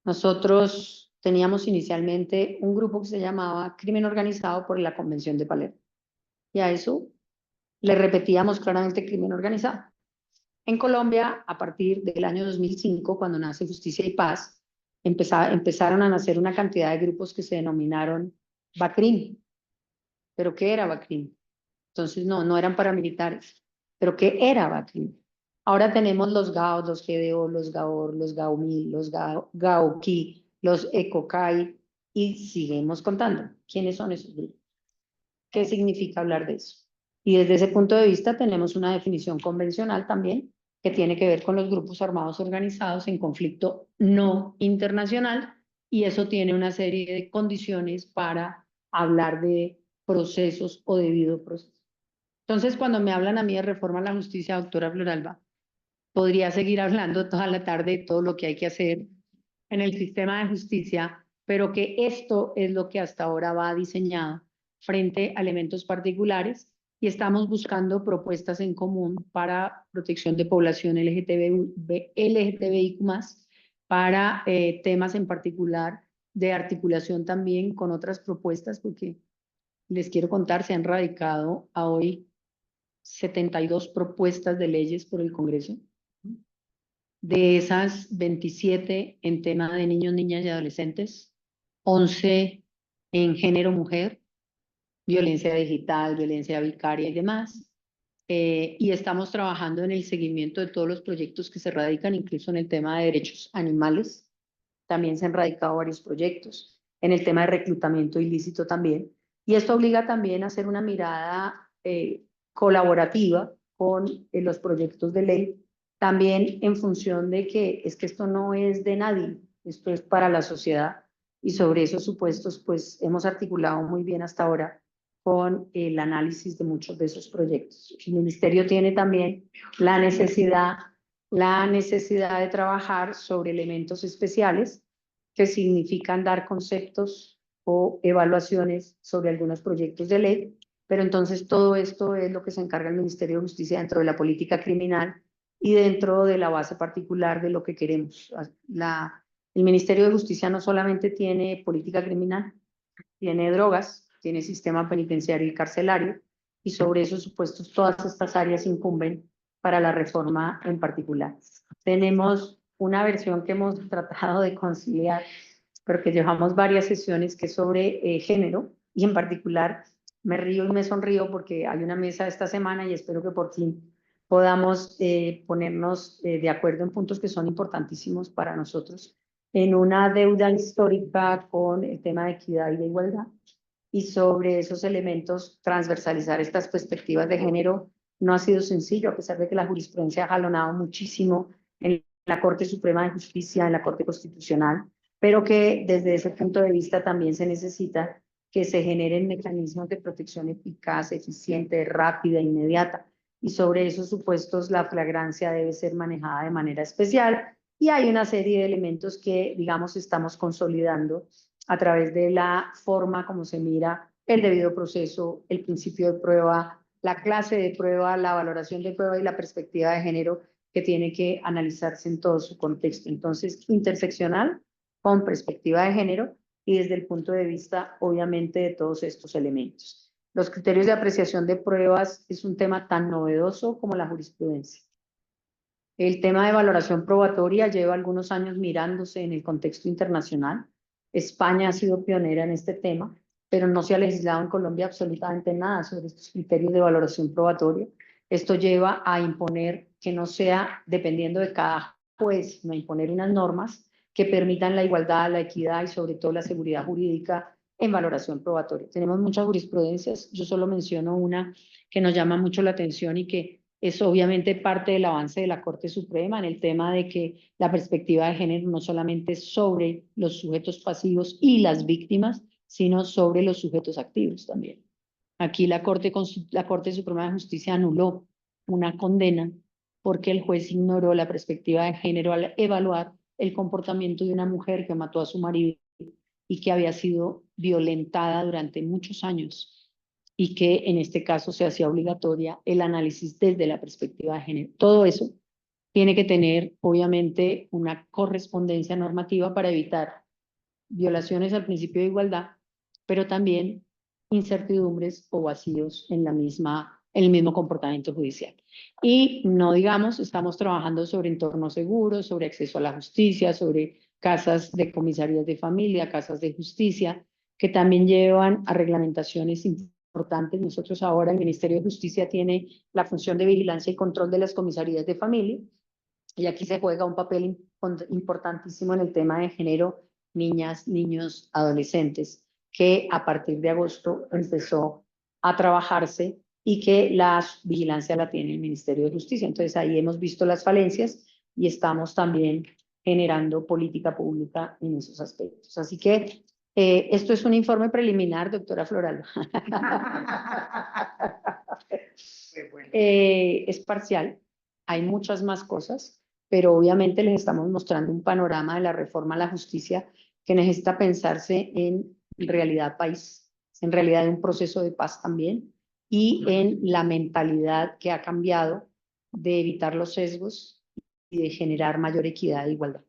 Nosotros teníamos inicialmente un grupo que se llamaba Crimen Organizado por la Convención de Palermo. Y a eso le repetíamos claramente crimen organizado. En Colombia, a partir del año 2005, cuando nace Justicia y Paz, empezaron a nacer una cantidad de grupos que se denominaron BACRIM. ¿Pero qué era BACRIM? Entonces, no eran paramilitares. ¿Pero qué era BACRIM? Ahora tenemos los GAO, los GDO, los GAOR, los GAOMIL, los GAOKI, los ECOCAI, y seguimos contando. ¿Quiénes son esos grupos? ¿Qué significa hablar de eso? Y desde ese punto de vista tenemos una definición convencional también que tiene que ver con los grupos armados organizados en conflicto no internacional, y eso tiene una serie de condiciones para hablar de procesos o debido proceso. Entonces, cuando me hablan a mí de reforma a la justicia, doctora Floralba, podría seguir hablando toda la tarde de todo lo que hay que hacer en el sistema de justicia, pero que esto es lo que hasta ahora va diseñado frente a elementos particulares, y estamos buscando propuestas en común para protección de población LGTBIQ+, para temas en particular de articulación también con otras propuestas, porque les quiero contar, se han radicado a hoy 72 propuestas de leyes por el Congreso. De esas, 27 en tema de niños, niñas y adolescentes, 11 en género mujer, violencia digital, violencia vicaria y demás. Y estamos trabajando en el seguimiento de todos los proyectos que se radican, incluso en el tema de derechos animales. También se han radicado varios proyectos. En el tema de reclutamiento ilícito también. Y esto obliga también a hacer una mirada colaborativa con los proyectos de ley, también en función de que es que esto no es de nadie, esto es para la sociedad. Y sobre esos supuestos, pues hemos articulado muy bien hasta ahora con el análisis de muchos de esos proyectos. El Ministerio tiene también la necesidad de trabajar sobre elementos especiales que significan dar conceptos o evaluaciones sobre algunos proyectos de ley, pero entonces todo esto es lo que se encarga el Ministerio de Justicia dentro de la política criminal y dentro de la base particular de lo que queremos. El Ministerio de Justicia no solamente tiene política criminal, tiene drogas, tiene sistema penitenciario y carcelario, y sobre esos supuestos todas estas áreas incumben para la reforma en particular. Tenemos una versión que hemos tratado de conciliar, pero que llevamos varias sesiones, que es sobre género, y en particular me río y me sonrío porque hay una mesa esta semana y espero que por fin podamos ponernos de acuerdo en puntos que son importantísimos para nosotros, en una deuda histórica con el tema de equidad y de igualdad, y sobre esos elementos transversalizar estas perspectivas de género no ha sido sencillo, a pesar de que la jurisprudencia ha jalonado muchísimo en la Corte Suprema de Justicia, en la Corte Constitucional, pero que desde ese punto de vista también se necesita que se generen mecanismos de protección eficaz, eficiente, rápida, inmediata, y sobre esos supuestos la flagrancia debe ser manejada de manera especial, y hay una serie de elementos que, digamos, estamos consolidando a través de la forma como se mira el debido proceso, el principio de prueba, la clase de prueba, la valoración de prueba y la perspectiva de género que tiene que analizarse en todo su contexto. Entonces, interseccional con perspectiva de género y desde el punto de vista, obviamente, de todos estos elementos. Los criterios de apreciación de pruebas es un tema tan novedoso como la jurisprudencia. El tema de valoración probatoria lleva algunos años mirándose en el contexto internacional. España ha sido pionera en este tema, pero no se ha legislado en Colombia absolutamente nada sobre estos criterios de valoración probatoria. Esto lleva a imponer que no sea dependiendo de cada juez, sino imponer unas normas que permitan la igualdad, la equidad y sobre todo la seguridad jurídica en valoración probatoria. Tenemos muchas jurisprudencias, yo solo menciono una que nos llama mucho la atención y que es obviamente parte del avance de la Corte Suprema en el tema de que la perspectiva de género no solamente es sobre los sujetos pasivos y las víctimas, sino sobre los sujetos activos también. Aquí la Corte Suprema de Justicia anuló una condena porque el juez ignoró la perspectiva de género al evaluar el comportamiento de una mujer que mató a su marido y que había sido violentada durante muchos años, y que en este caso se hacía obligatoria el análisis desde la perspectiva de género. Todo eso tiene que tener, obviamente, una correspondencia normativa para evitar violaciones al principio de igualdad, pero también incertidumbres o vacíos en el mismo comportamiento judicial. Y no digamos, estamos trabajando sobre entornos seguros, sobre acceso a la justicia, sobre casas de comisarías de familia, casas de justicia, que también llevan a reglamentaciones importantes. Nosotros ahora, el Ministerio de Justicia tiene la función de vigilancia y control de las comisarías de familia, y aquí se juega un papel importantísimo en el tema de género, niñas, niños, adolescentes, que a partir de agosto empezó a trabajarse y que la vigilancia la tiene el Ministerio de Justicia. Entonces ahí hemos visto las falencias y estamos también generando política pública en esos aspectos. Así que esto es un informe preliminar, doctora Floral. Es parcial, hay muchas más cosas, pero obviamente les estamos mostrando un panorama de la reforma a la justicia que necesita pensarse en realidad país, en realidad de un proceso de paz también, y en la mentalidad que ha cambiado de evitar los sesgos y de generar mayor equidad e igualdad.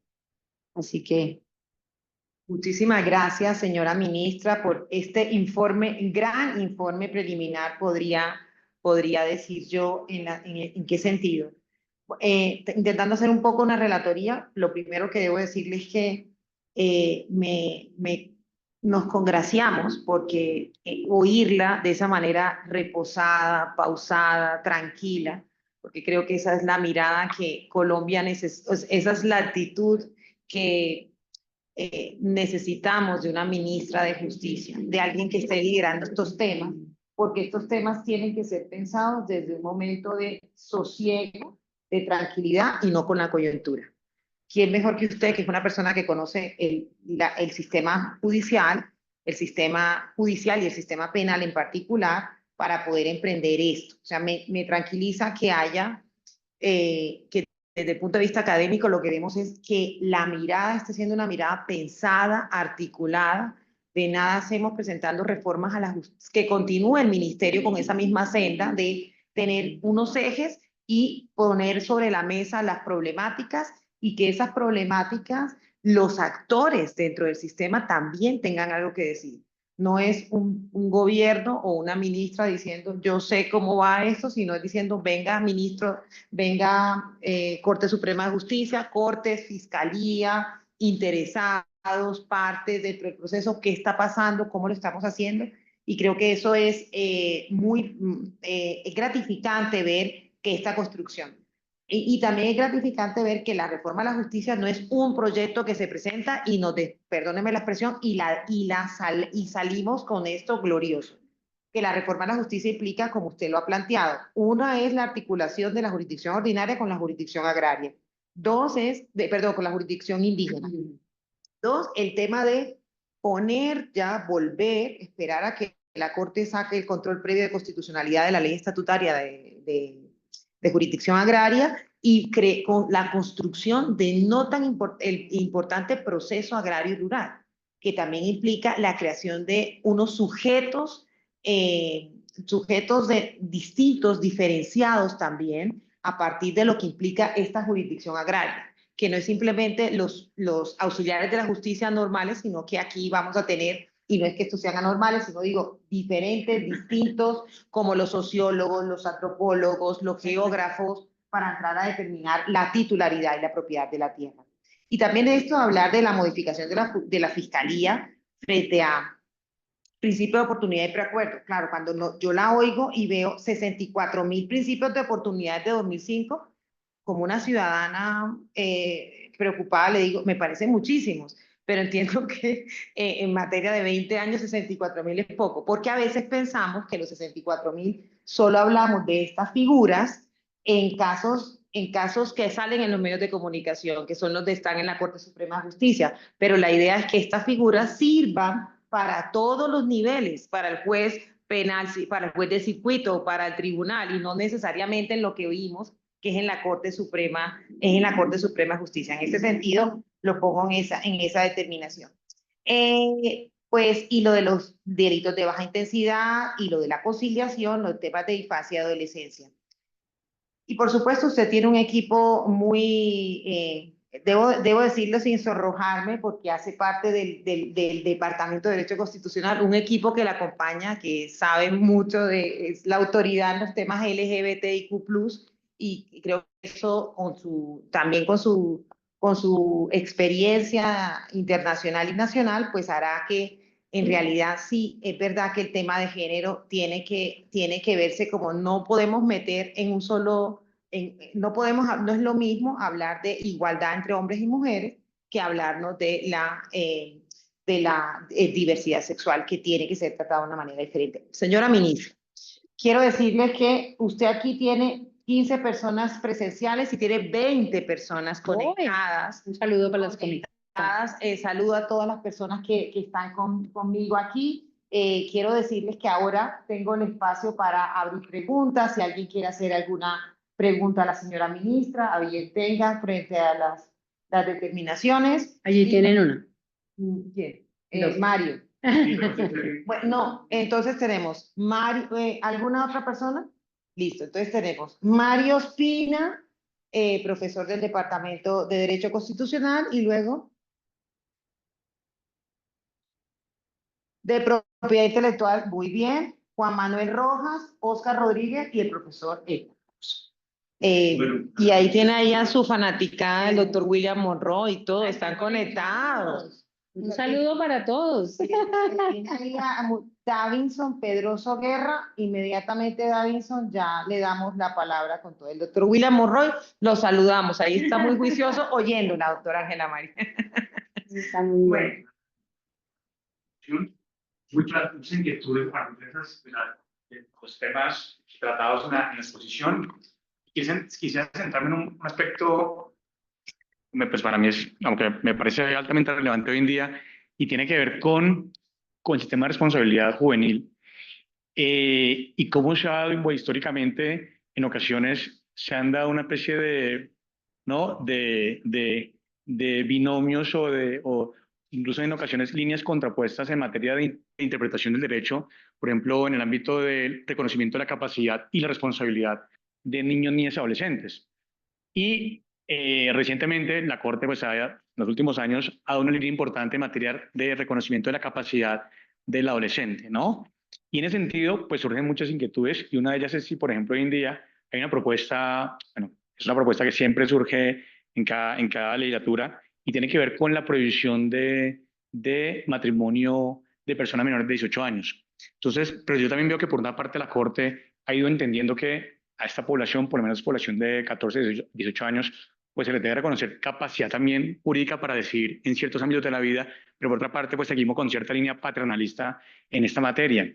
Así que muchísimas gracias, señora ministra, por este informe, gran informe preliminar, podría podría decir yo en qué sentido. Intentando hacer un poco una relatoría, lo primero que debo decirles es que nos congraciamos porque oírla de esa manera reposada, pausada, tranquila, porque creo que esa es la mirada que Colombia necesita, esa es la actitud que necesitamos de una ministra de Justicia, de alguien que esté liderando estos temas, porque estos temas tienen que ser pensados desde un momento de sosiego, de tranquilidad y no con la coyuntura. ¿Quién mejor que usted, que es una persona que conoce el sistema judicial y el sistema penal en particular, para poder emprender esto? O sea, me tranquiliza que haya, que desde el punto de vista académico lo que vemos es que la mirada esté siendo una mirada pensada, articulada. De nada hacemos presentando reformas a la justicia, que continúe el ministerio con esa misma senda de tener unos ejes y poner sobre la mesa las problemáticas, y que esas problemáticas, los actores dentro del sistema también tengan algo que decir. No es un gobierno o una ministra diciendo yo sé cómo va esto, sino es diciendo venga ministro, venga Corte Suprema de Justicia, Cortes, Fiscalía, interesados, partes del proceso, qué está pasando, cómo lo estamos haciendo. Y creo que eso es muy gratificante ver que esta construcción. Y también es gratificante ver que la reforma a la justicia no es un proyecto que se presenta y perdónenme la expresión, y salimos con esto glorioso. Que la reforma a la justicia implica, como usted lo ha planteado, una es la articulación de la jurisdicción ordinaria con la jurisdicción agraria. Dos es, con la jurisdicción indígena. Dos, el tema de esperar a que la Corte saque el control previo de constitucionalidad de la ley estatutaria de jurisdicción agraria y con la construcción de no tan importante proceso agrario y rural, que también implica la creación de unos sujetos distintos, diferenciados también, a partir de lo que implica esta jurisdicción agraria, que no es simplemente los auxiliares de la justicia normales, sino que aquí vamos a tener, y no es que estos sean anormales, sino digo, diferentes, distintos, como los sociólogos, los antropólogos, los geógrafos, para entrar a determinar la titularidad y la propiedad de la tierra. Y también esto, hablar de la modificación de la fiscalía frente a principio de oportunidad y preacuerdo. Claro, cuando yo la oigo y veo 64.000 principios de oportunidad de 2005, como una ciudadana preocupada le digo, me parecen muchísimos, pero entiendo que en materia de 20 años 64.000 es poco, porque a veces pensamos que los 64.000 solo hablamos de estas figuras en casos que salen en los medios de comunicación, que son los que están en la Corte Suprema de Justicia, pero la idea es que estas figuras sirvan para todos los niveles, para el juez penal, para el juez de circuito, para el tribunal, y no necesariamente en lo que vimos, que es en la Corte Suprema, de Justicia. En ese sentido, lo pongo en esa determinación. Pues, y lo de los delitos de baja intensidad, y lo de la conciliación, los temas de infancia y adolescencia. Y por supuesto, usted tiene un equipo muy, debo decirlo sin sonrojarme, porque hace parte del Departamento de Derecho Constitucional, un equipo que la acompaña, que sabe mucho es la autoridad en los temas LGBTIQ+, y creo que eso también con su experiencia internacional y nacional, pues hará que en realidad sí, es verdad que el tema de género tiene que verse como no podemos meter en un solo, no es lo mismo hablar de igualdad entre hombres y mujeres que hablarnos de la diversidad sexual, que tiene que ser tratada de una manera diferente. Señora ministra, quiero decirle que usted aquí tiene 15 personas presenciales y tiene 20 personas conectadas. Un saludo para las conectadas. Saludo a todas las personas que están conmigo aquí. Quiero decirles que ahora tengo el espacio para abrir preguntas. Si alguien quiere hacer alguna pregunta a la señora ministra, a bien tenga frente a las determinaciones. Allí tienen una. ¿Quién? Mario. Bueno, no, entonces tenemos Mario, ¿alguna otra persona? Listo, entonces tenemos Mario Espina, profesor del Departamento de Derecho Constitucional, y luego de Propiedad Intelectual, muy bien. Juan Manuel Rojas, Oscar Rodríguez y el profesor Eco. Bueno. Y ahí tiene ahí a su fanaticada, el doctor William Monroe y todo, están conectados. Un saludo para todos. Tiene ahí a Davinson Pedroso Guerra, inmediatamente Davinson ya le damos la palabra con todo. El doctor William Monroy, lo saludamos, ahí está muy juicioso oyendo la doctora Ángela María. Está muy bien. Bueno, muchas inquietudes para los temas tratados en la exposición. Quisiera centrarme en un aspecto, pues para mí es, aunque me parece altamente relevante hoy en día, y tiene que ver con el sistema de responsabilidad juvenil y cómo se ha dado históricamente, en ocasiones se han dado una especie de, ¿no? de binomios o incluso en ocasiones líneas contrapuestas en materia de interpretación del derecho, por ejemplo, en el ámbito del reconocimiento de la capacidad y la responsabilidad de niños, niñas y adolescentes. Y recientemente la Corte, pues, en los últimos años, ha dado una línea importante en materia de reconocimiento de la capacidad del adolescente, ¿no? Y en ese sentido, pues surgen muchas inquietudes y una de ellas es si, por ejemplo, hoy en día hay una propuesta, bueno, es una propuesta que siempre surge en cada legislatura y tiene que ver con la prohibición de matrimonio de personas menores de 18 años. Entonces, pero yo también veo que por una parte la Corte ha ido entendiendo que a esta población, por lo menos población de 14, 18 años, pues se le debe reconocer capacidad también jurídica para decidir en ciertos ámbitos de la vida, pero por otra parte, pues seguimos con cierta línea paternalista en esta materia.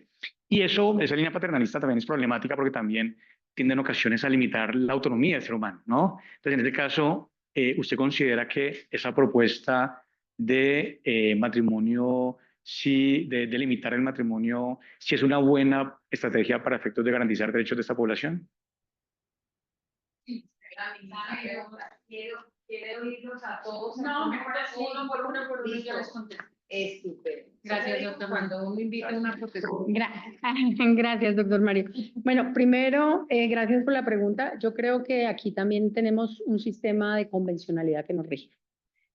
Y eso, esa línea paternalista también es problemática porque también tiende en ocasiones a limitar la autonomía del ser humano, ¿no? Entonces, en este caso, ¿usted considera que esa propuesta de matrimonio, sí, de limitar el matrimonio, si es una buena estrategia para efectos de garantizar derechos de esta población? Quiero oírlos a todos. No, uno por uno yo les contesto. Estupendo. Gracias, doctor Mario. Cuando uno invita a una profesora. Gracias, doctor Mario. Bueno, primero, gracias por la pregunta. Yo creo que aquí también tenemos un sistema de convencionalidad que nos rige.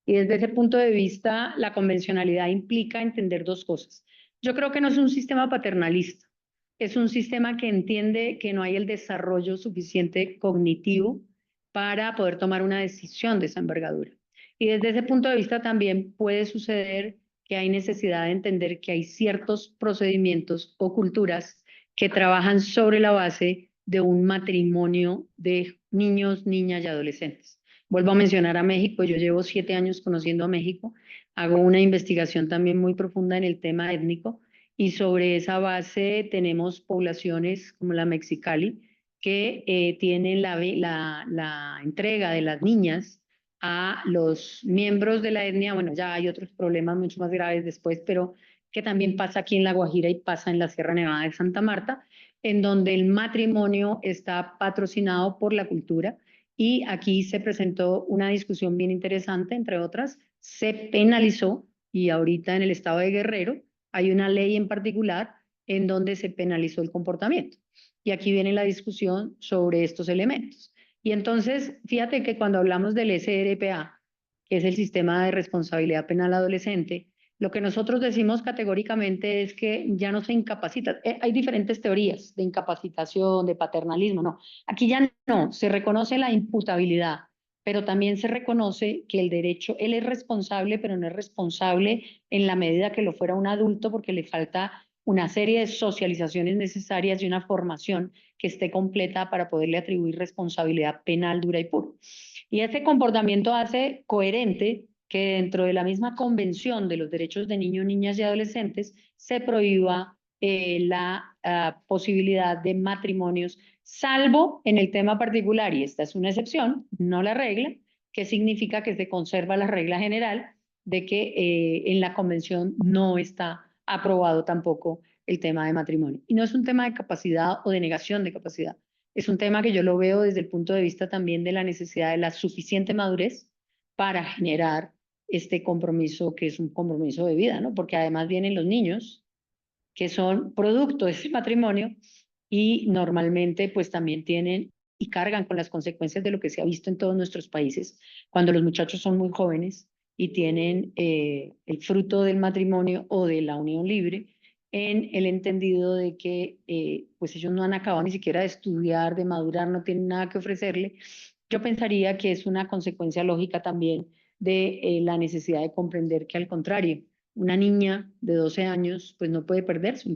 Y desde ese punto de vista, la convencionalidad implica entender dos cosas. Yo creo que no es un sistema paternalista, es un sistema que entiende que no hay el desarrollo suficiente cognitivo para poder tomar una decisión de esa envergadura. Y desde ese punto de vista también puede suceder que hay necesidad de entender que hay ciertos procedimientos o culturas que trabajan sobre la base de un matrimonio de niños, niñas y adolescentes. Vuelvo a mencionar a México, yo llevo 7 años conociendo a México, hago una investigación también muy profunda en el tema étnico y sobre esa base tenemos poblaciones como la Mexicali que tienen la entrega de las niñas a los miembros de la etnia. Bueno, ya hay otros problemas mucho más graves después, pero que también pasa aquí en La Guajira y pasa en la Sierra Nevada de Santa Marta, en donde el matrimonio está patrocinado por la cultura. Y aquí se presentó una discusión bien interesante, entre otras, se penalizó, y ahorita en el estado de Guerrero hay una ley en particular en donde se penalizó el comportamiento. Y aquí viene la discusión sobre estos elementos. Y entonces, fíjate que cuando hablamos del SRPA, que es el Sistema de Responsabilidad Penal Adolescente, lo que nosotros decimos categóricamente es que ya no se incapacita. Hay diferentes teorías de incapacitación, de paternalismo, no. Aquí ya no, se reconoce la imputabilidad, pero también se reconoce que el derecho, él es responsable, pero no es responsable en la medida que lo fuera un adulto porque le falta una serie de socializaciones necesarias y una formación que esté completa para poderle atribuir responsabilidad penal dura y pura. Y ese comportamiento hace coherente que dentro de la misma Convención de los Derechos de Niños, Niñas y Adolescentes se prohíba la posibilidad de matrimonios, salvo en el tema particular, y esta es una excepción, no la regla, que significa que se conserva la regla general de que en la Convención no está aprobado tampoco el tema de matrimonio. Y no es un tema de capacidad o de negación de capacidad, es un tema que yo lo veo desde el punto de vista también de la necesidad de la suficiente madurez para generar este compromiso que es un compromiso de vida, ¿no? Porque además vienen los niños que son producto de ese matrimonio y normalmente pues también tienen y cargan con las consecuencias de lo que se ha visto en todos nuestros países cuando los muchachos son muy jóvenes y tienen el fruto del matrimonio o de la unión libre en el entendido de que pues ellos no han acabado ni siquiera de estudiar, de madurar, no tienen nada que ofrecerle. Yo pensaría que es una consecuencia lógica también de la necesidad de comprender que al contrario, una niña de 12 años pues no puede perder su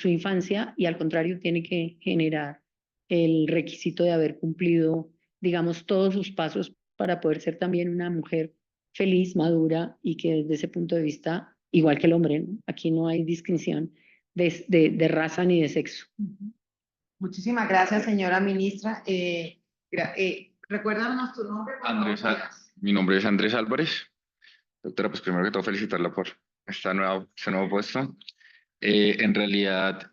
infancia y al contrario tiene que generar el requisito de haber cumplido, digamos, todos sus pasos para poder ser también una mujer feliz, madura y que desde ese punto de vista, igual que el hombre, ¿no? Aquí no hay distinción de raza ni de sexo. Muchísimas gracias, señora ministra. Recuérdanos tu nombre, por Andrés, favor. mi nombre es Andrés Álvarez. Doctora, pues primero que todo felicitarla por este nuevo puesto. En realidad,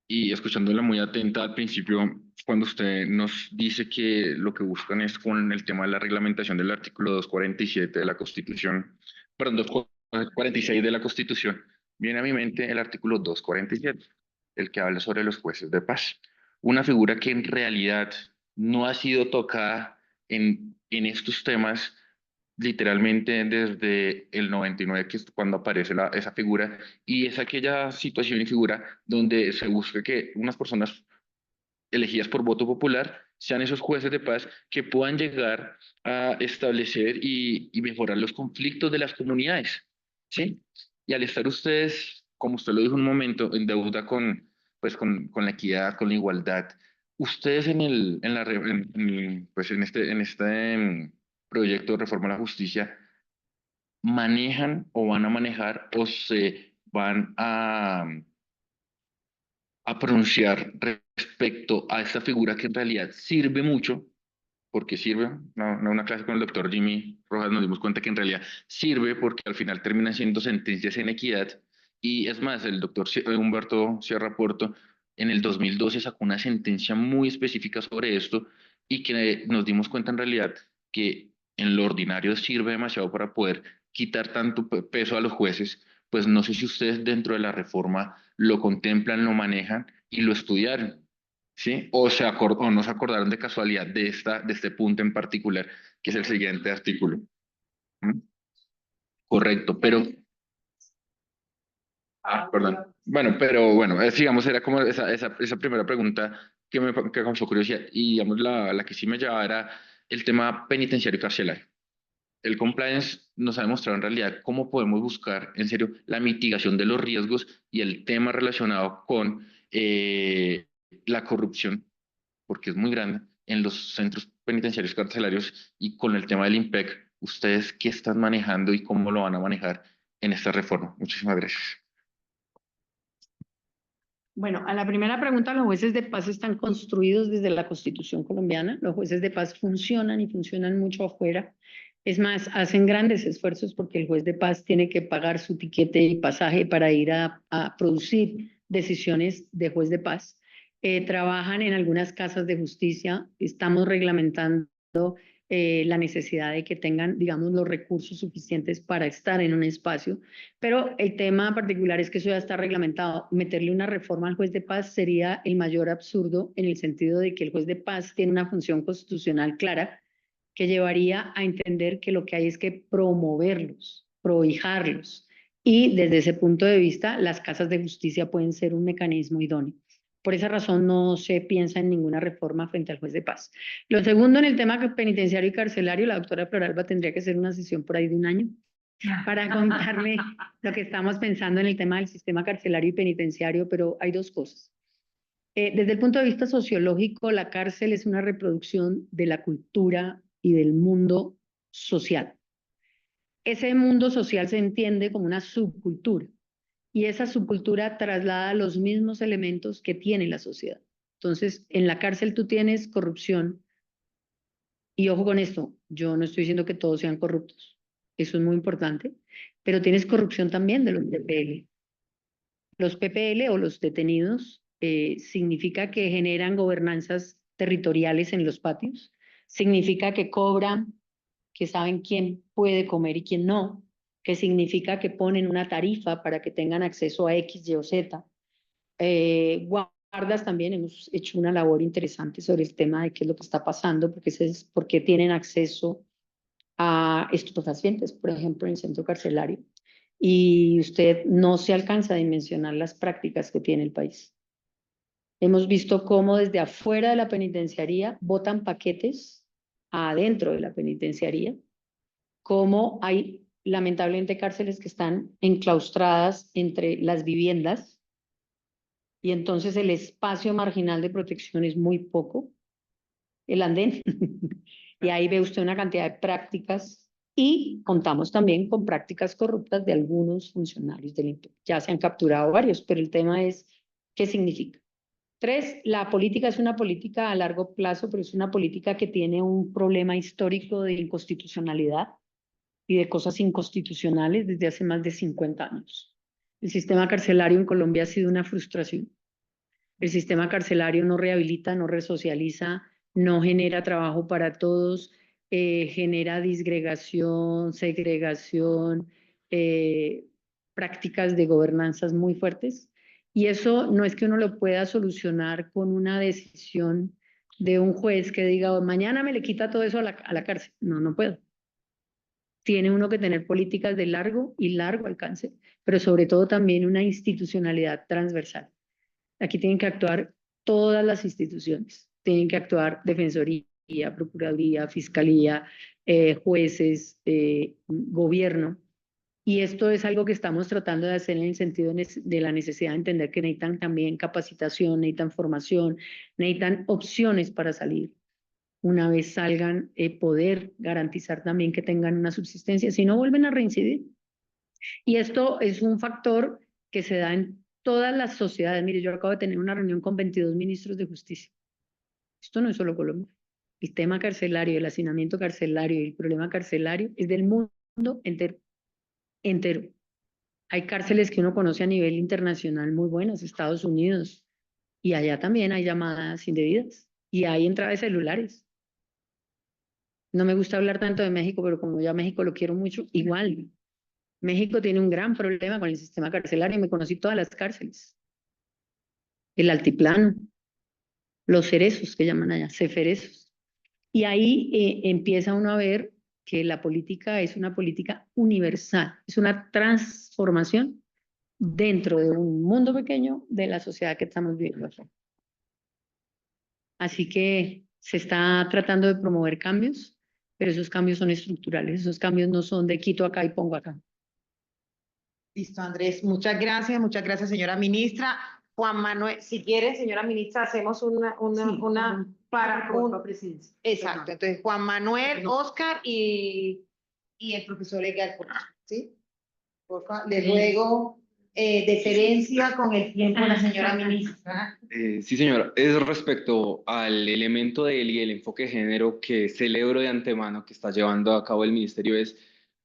y escuchándola muy atenta al principio, cuando usted nos dice que lo que buscan es con el tema de la reglamentación del artículo 247 de la Constitución, perdón, 246 de la Constitución, viene a mi mente el artículo 247, el que habla sobre los jueces de paz. Una figura que en realidad no ha sido tocada en estos temas literalmente desde el 99, que es cuando aparece esa figura, y es aquella situación y figura donde se busca que unas personas elegidas por voto popular sean esos jueces de paz que puedan llegar a establecer y mejorar los conflictos de las comunidades, ¿sí? Y al estar ustedes, como usted lo dijo un momento, en deuda pues con la equidad, con la igualdad, ustedes pues en este proyecto de reforma a la justicia, manejan o van a manejar o se van a pronunciar respecto a esta figura que en realidad sirve mucho, porque sirve, no una clase con el doctor Jimmy Rojas nos dimos cuenta que en realidad sirve porque al final terminan siendo sentencias en equidad, y es más, el doctor Humberto Sierra Porto en el 2012 sacó una sentencia muy específica sobre esto y que nos dimos cuenta en realidad que en lo ordinario sirve demasiado para poder quitar tanto peso a los jueces. Pues no sé si ustedes dentro de la reforma lo contemplan, lo manejan y lo estudiaron, ¿sí? O no se acordaron de casualidad de este punto en particular, que es el siguiente artículo. ¿Mm? Correcto, pero... perdón. Bueno, pero bueno, digamos, era como esa primera pregunta que causó curiosidad, y digamos la que sí me llevaba era el tema penitenciario y carcelario. El compliance nos ha demostrado en realidad cómo podemos buscar, en serio, la mitigación de los riesgos y el tema relacionado con la corrupción, porque es muy grande en los centros penitenciarios carcelarios, y con el tema del IMPEC, ¿ustedes qué están manejando y cómo lo van a manejar en esta reforma? Muchísimas gracias. Bueno, a la primera pregunta, los jueces de paz están construidos desde la Constitución colombiana. Los jueces de paz funcionan y funcionan mucho afuera. Es más, hacen grandes esfuerzos porque el juez de paz tiene que pagar su tiquete y pasaje para ir a producir decisiones de juez de paz. Trabajan en algunas casas de justicia. Estamos reglamentando la necesidad de que tengan, digamos, los recursos suficientes para estar en un espacio. Pero el tema particular es que eso ya está reglamentado. Meterle una reforma al juez de paz sería el mayor absurdo, en el sentido de que el juez de paz tiene una función constitucional clara que llevaría a entender que lo que hay es que promoverlos, prohijarlos. Y desde ese punto de vista, las casas de justicia pueden ser un mecanismo idóneo. Por esa razón no se piensa en ninguna reforma frente al juez de paz. Lo segundo, en el tema penitenciario y carcelario, la doctora Floralba tendría que hacer una sesión por ahí de un año para contarle lo que estamos pensando en el tema del sistema carcelario y penitenciario, pero hay dos cosas. Desde el punto de vista sociológico, la cárcel es una reproducción de la cultura y del mundo social. Ese mundo social se entiende como una subcultura, y esa subcultura traslada los mismos elementos que tiene la sociedad. Entonces, en la cárcel tú tienes corrupción, y ojo con esto, yo no estoy diciendo que todos sean corruptos, eso es muy importante, pero tienes corrupción también de los PPL. Los PPL o los detenidos significa que generan gobernanzas territoriales en los patios, significa que cobran, que saben quién puede comer y quién no, que significa que ponen una tarifa para que tengan acceso a X, Y o Z. Guardas también hemos hecho una labor interesante sobre el tema de qué es lo que está pasando, porque tienen acceso a estupefacientes, por ejemplo, en el centro carcelario. y usted no se alcanza a dimensionar las prácticas que tiene el país. Hemos visto cómo desde afuera de la penitenciaría botan paquetes adentro de la penitenciaría, cómo hay lamentablemente cárceles que están enclaustradas entre las viviendas y entonces el espacio marginal de protección es muy poco, el andén. Y ahí ve usted una cantidad de prácticas y contamos también con prácticas corruptas de algunos funcionarios del INPE. Ya se han capturado varios, pero el tema es qué significa. 3, la política es una política a largo plazo, pero es una política que tiene un problema histórico de inconstitucionalidad y de cosas inconstitucionales desde hace más de 50 años. El sistema carcelario en Colombia ha sido una frustración. El sistema carcelario no rehabilita, no resocializa, no genera trabajo para todos, genera disgregación, segregación, prácticas de gobernanzas muy fuertes. Y eso no es que uno lo pueda solucionar con una decisión de un juez que diga, "Oh, mañana me le quita todo eso a la cárcel". No, no puedo. Tiene uno que tener políticas de largo y largo alcance, pero sobre todo también una institucionalidad transversal. Aquí tienen que actuar todas las instituciones. Tienen que actuar Defensoría, Procuraduría, Fiscalía, jueces, gobierno. Y esto es algo que estamos tratando de hacer en el sentido de la necesidad de entender que necesitan también capacitación, necesitan formación, necesitan opciones para salir. Una vez salgan, poder garantizar también que tengan una subsistencia, si no vuelven a reincidir. Y esto es un factor que se da en todas las sociedades. Mire, yo acabo de tener una reunión con 22 ministros de justicia. Esto no es solo Colombia. El tema carcelario, el hacinamiento carcelario y el problema carcelario es del mundo entero. Entero. Hay cárceles que uno conoce a nivel internacional muy buenas, Estados Unidos, y allá también hay llamadas indebidas y hay entradas de celulares. No me gusta hablar tanto de México, pero como ya México lo quiero mucho, igual. México tiene un gran problema con el sistema carcelario y me conocí todas las cárceles. El altiplano, los cerezos que llaman allá, ceferezos. Y ahí empieza uno a ver que la política es una política universal, es una transformación dentro de un mundo pequeño de la sociedad que estamos viviendo aquí. Así que se está tratando de promover cambios, pero esos cambios son estructurales, esos cambios no son de quito acá y pongo acá. Listo, Andrés. Muchas gracias, señora ministra. Juan Manuel, si quiere, señora ministra, hacemos para un... presidencia. Exacto, entonces Juan Manuel, Oscar y el profesor Edgar, ¿sí? Por favor, le ruego deferencia con el tiempo de la señora ministra. Sí, señora. Es respecto al elemento y el enfoque de género que celebro de antemano que está llevando a cabo el ministerio. Es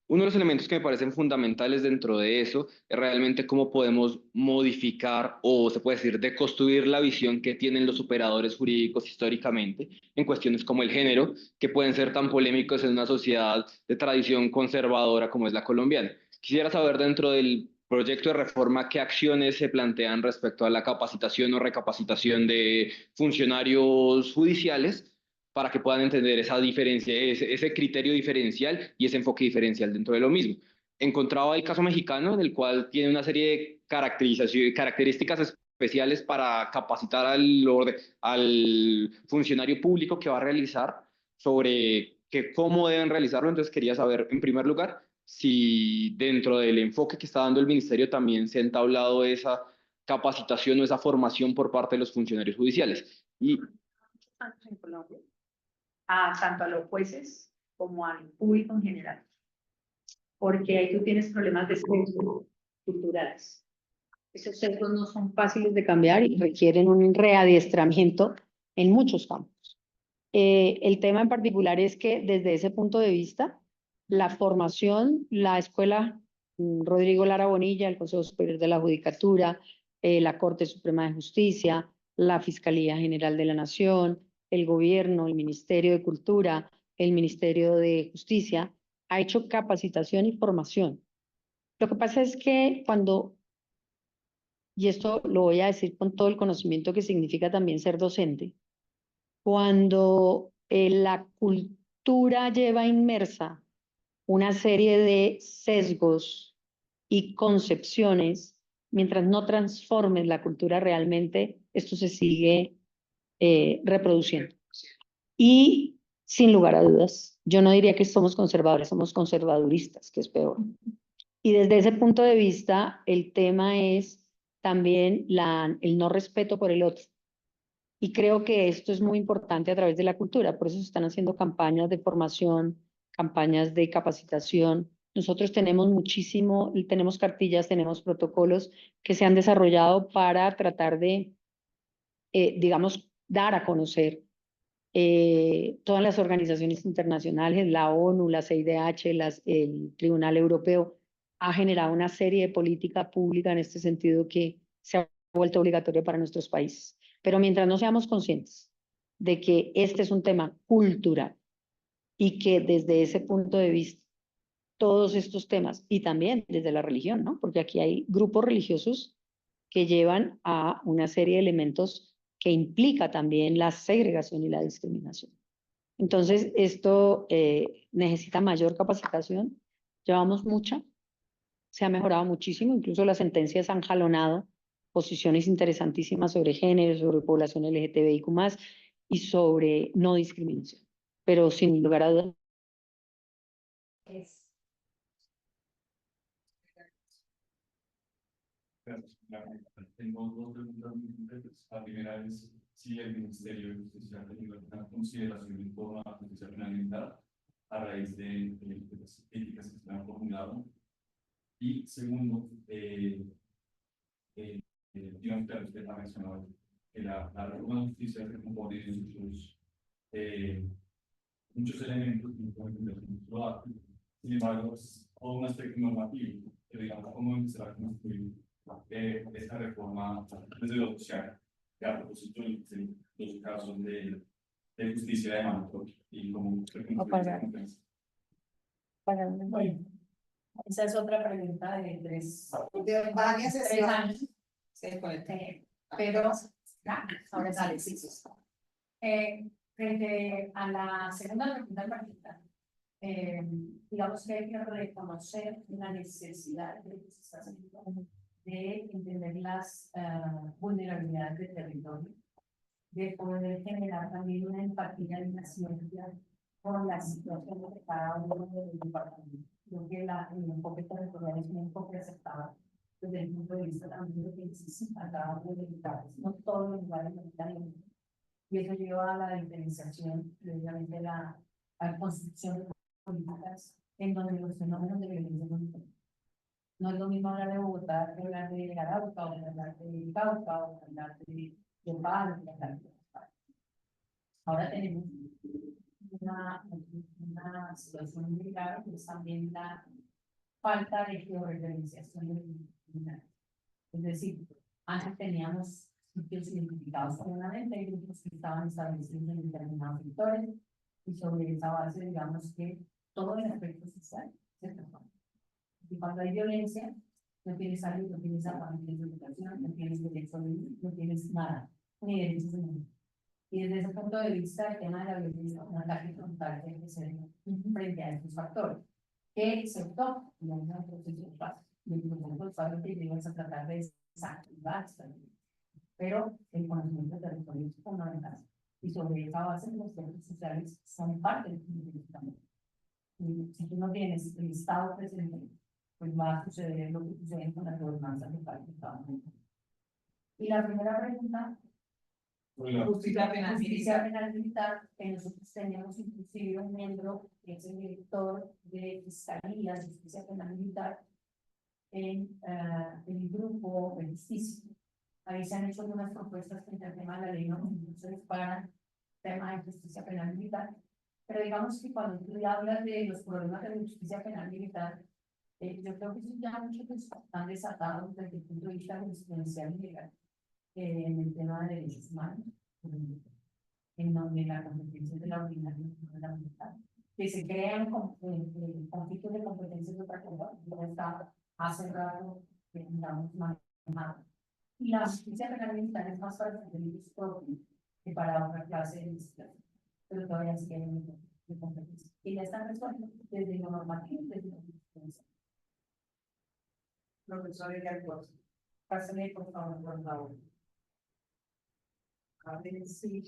uno de los elementos que me parecen fundamentales dentro de eso, es realmente cómo podemos modificar o se puede decir deconstruir la visión que tienen los operadores jurídicos históricamente en cuestiones como el género, que pueden ser tan polémicos en una sociedad de tradición conservadora como es la colombiana. Quisiera saber dentro del proyecto de reforma qué acciones se plantean respecto a la capacitación o recapacitación de funcionarios judiciales para que puedan entender esa diferencia, ese criterio diferencial y ese enfoque diferencial dentro de lo mismo. Encontraba el caso mexicano, en el cual tiene una serie de características especiales para capacitar al funcionario público que va a realizar sobre cómo deben realizarlo. Entonces quería saber, en primer lugar, si dentro del enfoque que está dando el ministerio también se ha entablado esa capacitación o esa formación por parte de los funcionarios judiciales. Y En Colombia, tanto a los jueces como al público en general, porque ahí tú tienes problemas de sesgos culturales. Esos sesgos no son fáciles de cambiar y requieren un readiestramiento en muchos campos. El tema en particular es que desde ese punto de vista, la formación, la escuela Rodrigo Lara Bonilla, el Consejo Superior de la Judicatura, la Corte Suprema de Justicia, la Fiscalía General de la Nación, el gobierno, el Ministerio de Cultura, el Ministerio de Justicia, ha hecho capacitación y formación. Lo que pasa es que cuando, y esto lo voy a decir con todo el conocimiento que significa también ser docente, cuando la cultura lleva inmersa una serie de sesgos y concepciones, mientras no transformes la cultura realmente, esto se sigue reproduciendo. Y sin lugar a dudas, yo no diría que somos conservadores, somos conservaduristas, que es peor. Y desde ese punto de vista, el tema es también el no respeto por el otro. Y creo que esto es muy importante a través de la cultura, por eso se están haciendo campañas de formación, campañas de capacitación. Nosotros tenemos muchísimo, tenemos cartillas, tenemos protocolos que se han desarrollado para tratar de, digamos, dar a conocer todas las organizaciones internacionales, la ONU, la CIDH, el Tribunal Europeo, ha generado una serie de política pública en este sentido que se ha vuelto obligatoria para nuestros países. Pero mientras no seamos conscientes de que este es un tema cultural y que desde ese punto de vista todos estos temas, y también desde la religión, ¿no? Porque aquí hay grupos religiosos que llevan a una serie de elementos que implica también la segregación y la discriminación. Entonces, esto necesita mayor capacitación. Llevamos mucha, se ha mejorado muchísimo, incluso las sentencias han jalonado posiciones interesantísimas sobre género, sobre población LGTBIQ+, y sobre no discriminación. Pero sin lugar a dudas, Tengo dos preguntas muy concretas. La primera es si el Ministerio de Justicia ha tenido alguna consideración en torno a la justicia penal a raíz de las críticas que se han formulado. Y segundo, digamos que usted ha mencionado que la reforma de justicia se compone de muchos elementos que no pueden entender lo acto. Sin embargo, es todo un aspecto normativo que, digamos, cómo empezar a construir esta reforma desde lo social, que a propósito de los casos de justicia de mano y como Bueno, esa es otra pregunta de varias tres años. Sí, Pero ahora sale, sí. Frente a la segunda pregunta en particular, digamos que hay que reconocer la necesidad de que se está haciendo de entender las vulnerabilidades del territorio, de poder generar también una empatía y una ciencia con la situación de cada uno de los departamentos. Creo que el enfoque territorial es un enfoque aceptado desde el punto de vista también de lo que necesita cada uno de los lugares. No todos los lugares necesitan lo mismo. Y eso lleva a la diferenciación, precisamente a la construcción de políticas en donde los fenómenos de violencia son diferentes. No es lo mismo hablar de Bogotá que hablar de Arauca, o hablar de Cauca, o hablar de Palo, o hablar de Palo. Ahora tenemos una situación muy grave, que es también la falta de georreferenciación de criminal. Es decir, antes teníamos sitios identificados claramente, hay grupos que estaban establecidos en determinados sectores, y sobre esa base, digamos que todo el aspecto social se transforma. Y cuando hay violencia, no tienes salud, no tienes agua, no tienes educación, no tienes derecho a vivir, no tienes nada, ni derechos humanos. Y desde ese punto de vista, el tema de la violencia, un ataque frontal tiene que ser frente a estos factores. Que se optó, digamos, en el proceso de paz. Y el proceso de paz que llegas a tratar de desactivar esta violencia. Pero el conocimiento del territorio es fundamental. Y sobre esa base, los centros sociales son parte del proceso también. Y si tú no tienes el Estado presente, pues va a suceder lo que sucede con la gobernanza local que estamos viendo. Y la primera pregunta, justicia penal militar, que nosotros tenemos inclusive un miembro que es el director de Fiscalía de Justicia Penal Militar en el grupo de justicia. Ahí se han hecho algunas propuestas frente al tema de la ley no para el tema de justicia penal militar. Pero digamos que cuando tú hablas de los problemas de justicia penal militar, yo creo que eso ya muchos están desatados desde el punto de vista jurisprudencial y legal en el tema de derechos humanos, en donde la competencia de la ordinaria es fundamental. Que se crean conflictos de competencias de otra cosa, ya está hace rato, digamos, manejado. Y la justicia penal militar es más para los delitos propios que para otra clase de legislación, pero todavía se quieren de competencia. Y ya están resueltos desde lo normativo, desde la jurisprudencia. profesor Alfonso. Pásame por favor. A ver si.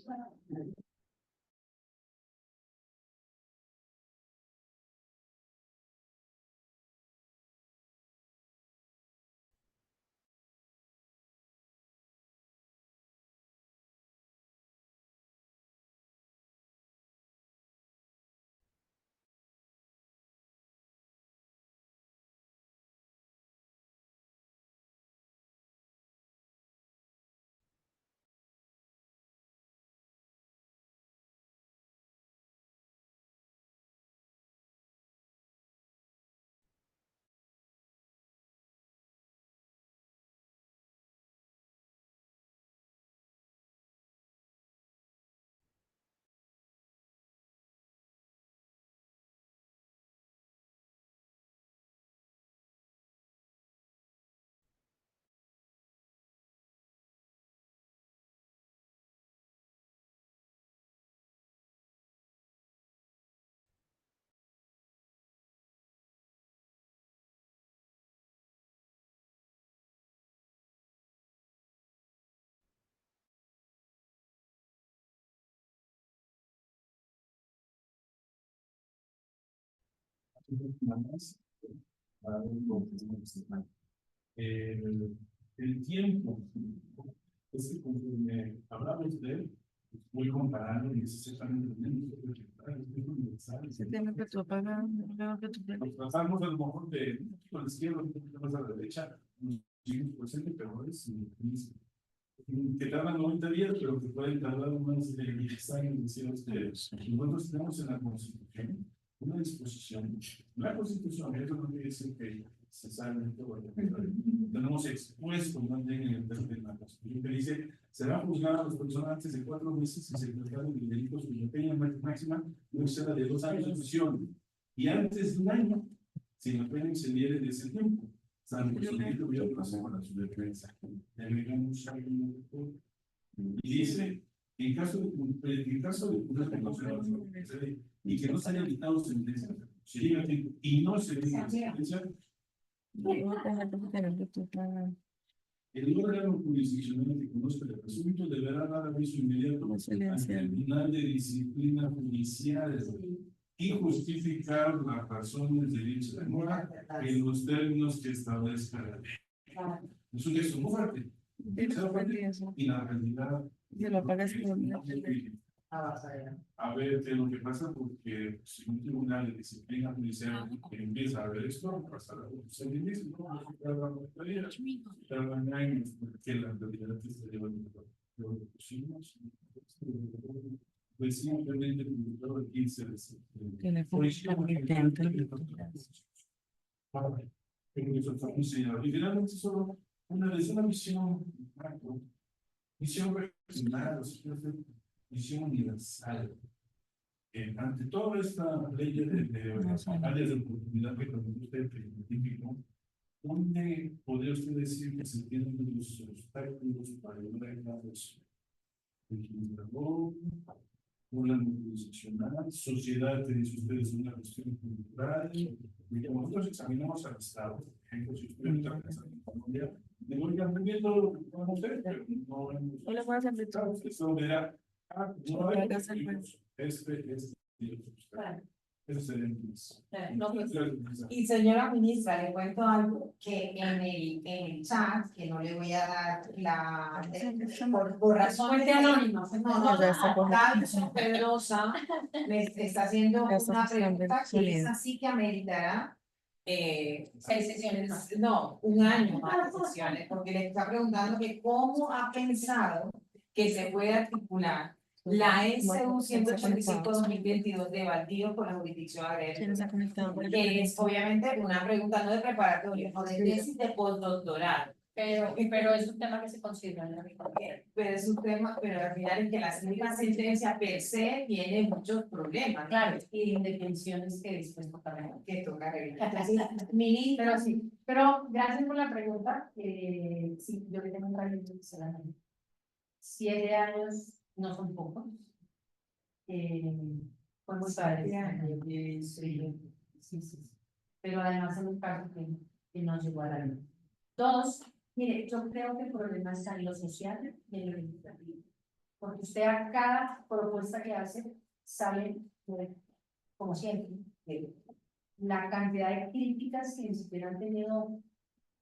El tiempo es que conforme hablamos de él, voy comparando y es exactamente lo mismo. Nos tratamos a lo mejor de un poquito a la izquierda, un poquito más a la derecha, un 5%, pero es que tardan 90 días, pero que pueden tardar más de 10 años. Nosotros tenemos en la Constitución una disposición. La Constitución, eso no quiere decir que se salga todo. Tenemos expuesto más bien en el texto de la Constitución que dice: será juzgada a las personas antes de 4 meses si se trataron de delitos cuya pena máxima no exceda de 2 años de prisión, y antes de un año si la pena excediere de ese tiempo. Y dice, en caso de y que no se haya dictado sentencia, si llega tiempo y no se diga sentencia, el órgano jurisdiccional que conozca el asunto deberá dar aviso inmediato al Tribunal de Disciplina Judicial y justificar las razones de dicha demora en los términos que establezca la ley. Es un texto muy fuerte. Y la realidad. A ver qué es lo que pasa, porque si un tribunal de disciplina judicial empieza a ver esto, pasará a ser mismo, pero no hay que la realidad que se lleva lo pusimos. Pues simplemente publicado el 15 de septiembre. Y finalmente solo una visión macro, visión personal, visión universal. Ante toda esta ley de áreas de oportunidad que también usted identificó, ¿dónde podría usted decir que se tienen los obstáculos para llevar a cabo eso? Legislador, una multidisciplinar, sociedad, que dice ustedes, una cuestión cultural, y como nosotros examinamos al Estado, por ejemplo, si usted está pensando en Colombia, le voy aprendiendo lo que podemos hacer, pero no hemos. Hola, buenas tardes. Eso era, no hay eso sería no, pues, y señora ministra, le cuento algo que en el chat, que no le voy a dar por razones anónimas, Carlos Pedrosa me está haciendo una pregunta que es así que ameritará 6 sesiones, no, un año más de sesiones, porque le está preguntando que cómo ha pensado que se puede articular la SU 185-2022 de Baldío con la jurisdicción agraria, que es obviamente una pregunta no de preparatorio, no de tesis de postdoctorado. Pero es un tema que se considera en la República. Pero es un tema, pero al final es que la misma sentencia per se tiene muchos problemas. Claro, y indefensiones que después toca revisar. Pero sí, pero gracias por la pregunta. Sí, yo que tengo un radio solamente. 7 años no son pocos. Fue muy padre. Sí. Pero además en un caso que no llegó a la ley. Dos, mire, yo creo que el problema está en lo social y en lo legislativo. Porque usted a cada propuesta que hace sale, como siempre, la cantidad de críticas que ni siquiera han tenido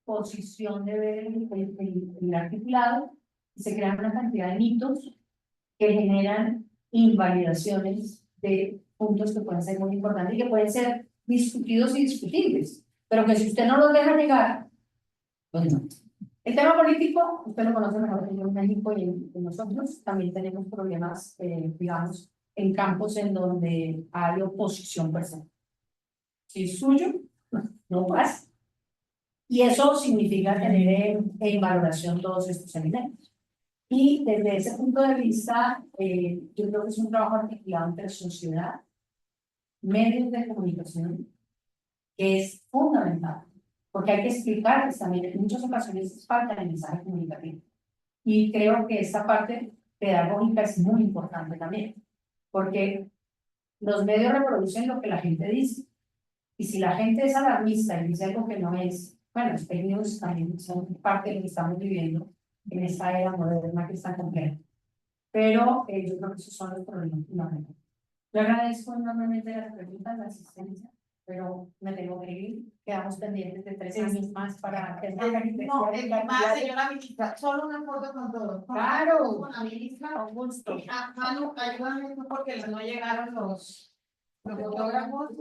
posición de ver el articulado, y se crean una cantidad de mitos que generan invalidaciones de puntos que pueden ser muy importantes y que pueden ser discutidos y discutibles, pero que si usted no los deja llegar, pues no. El tema político, usted lo conoce mejor que yo en México y en nosotros también tenemos problemas, digamos, en campos en donde hay oposición personal. Si es suyo, no pasa. Y eso significa tener en valoración todos estos elementos. Y desde ese punto de vista, yo creo que es un trabajo articulado entre sociedad, medios de comunicación, que es fundamental, porque hay que explicarles también, en muchas ocasiones falta el mensaje comunicativo. Y creo que esta parte pedagógica es muy importante también, porque los medios reproducen lo que la gente dice. Y si la gente es alarmista y dice algo que no es, bueno, los fake news también son parte de lo que estamos viviendo en esta era moderna que es tan compleja. Pero yo creo que esos son los problemas fundamentales. Yo agradezco enormemente las preguntas, la asistencia, pero me tengo que ir. Quedamos pendientes de 3 años más para que No, más, señora ministra, solo una foto con todos. Claro. Con la ministra. Con gusto. Manu, ayúdame porque no llegaron los fotógrafos.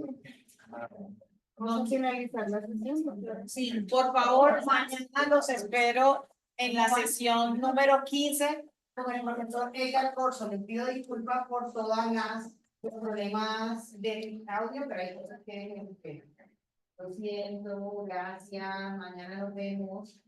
Vamos a finalizar la sesión. Sí, por favor, mañana los espero en la sesión número 15 con el profesor Edgar Corso. Les pido disculpas por todas los problemas de audio, pero hay cosas que lo siento, gracias, mañana nos vemos.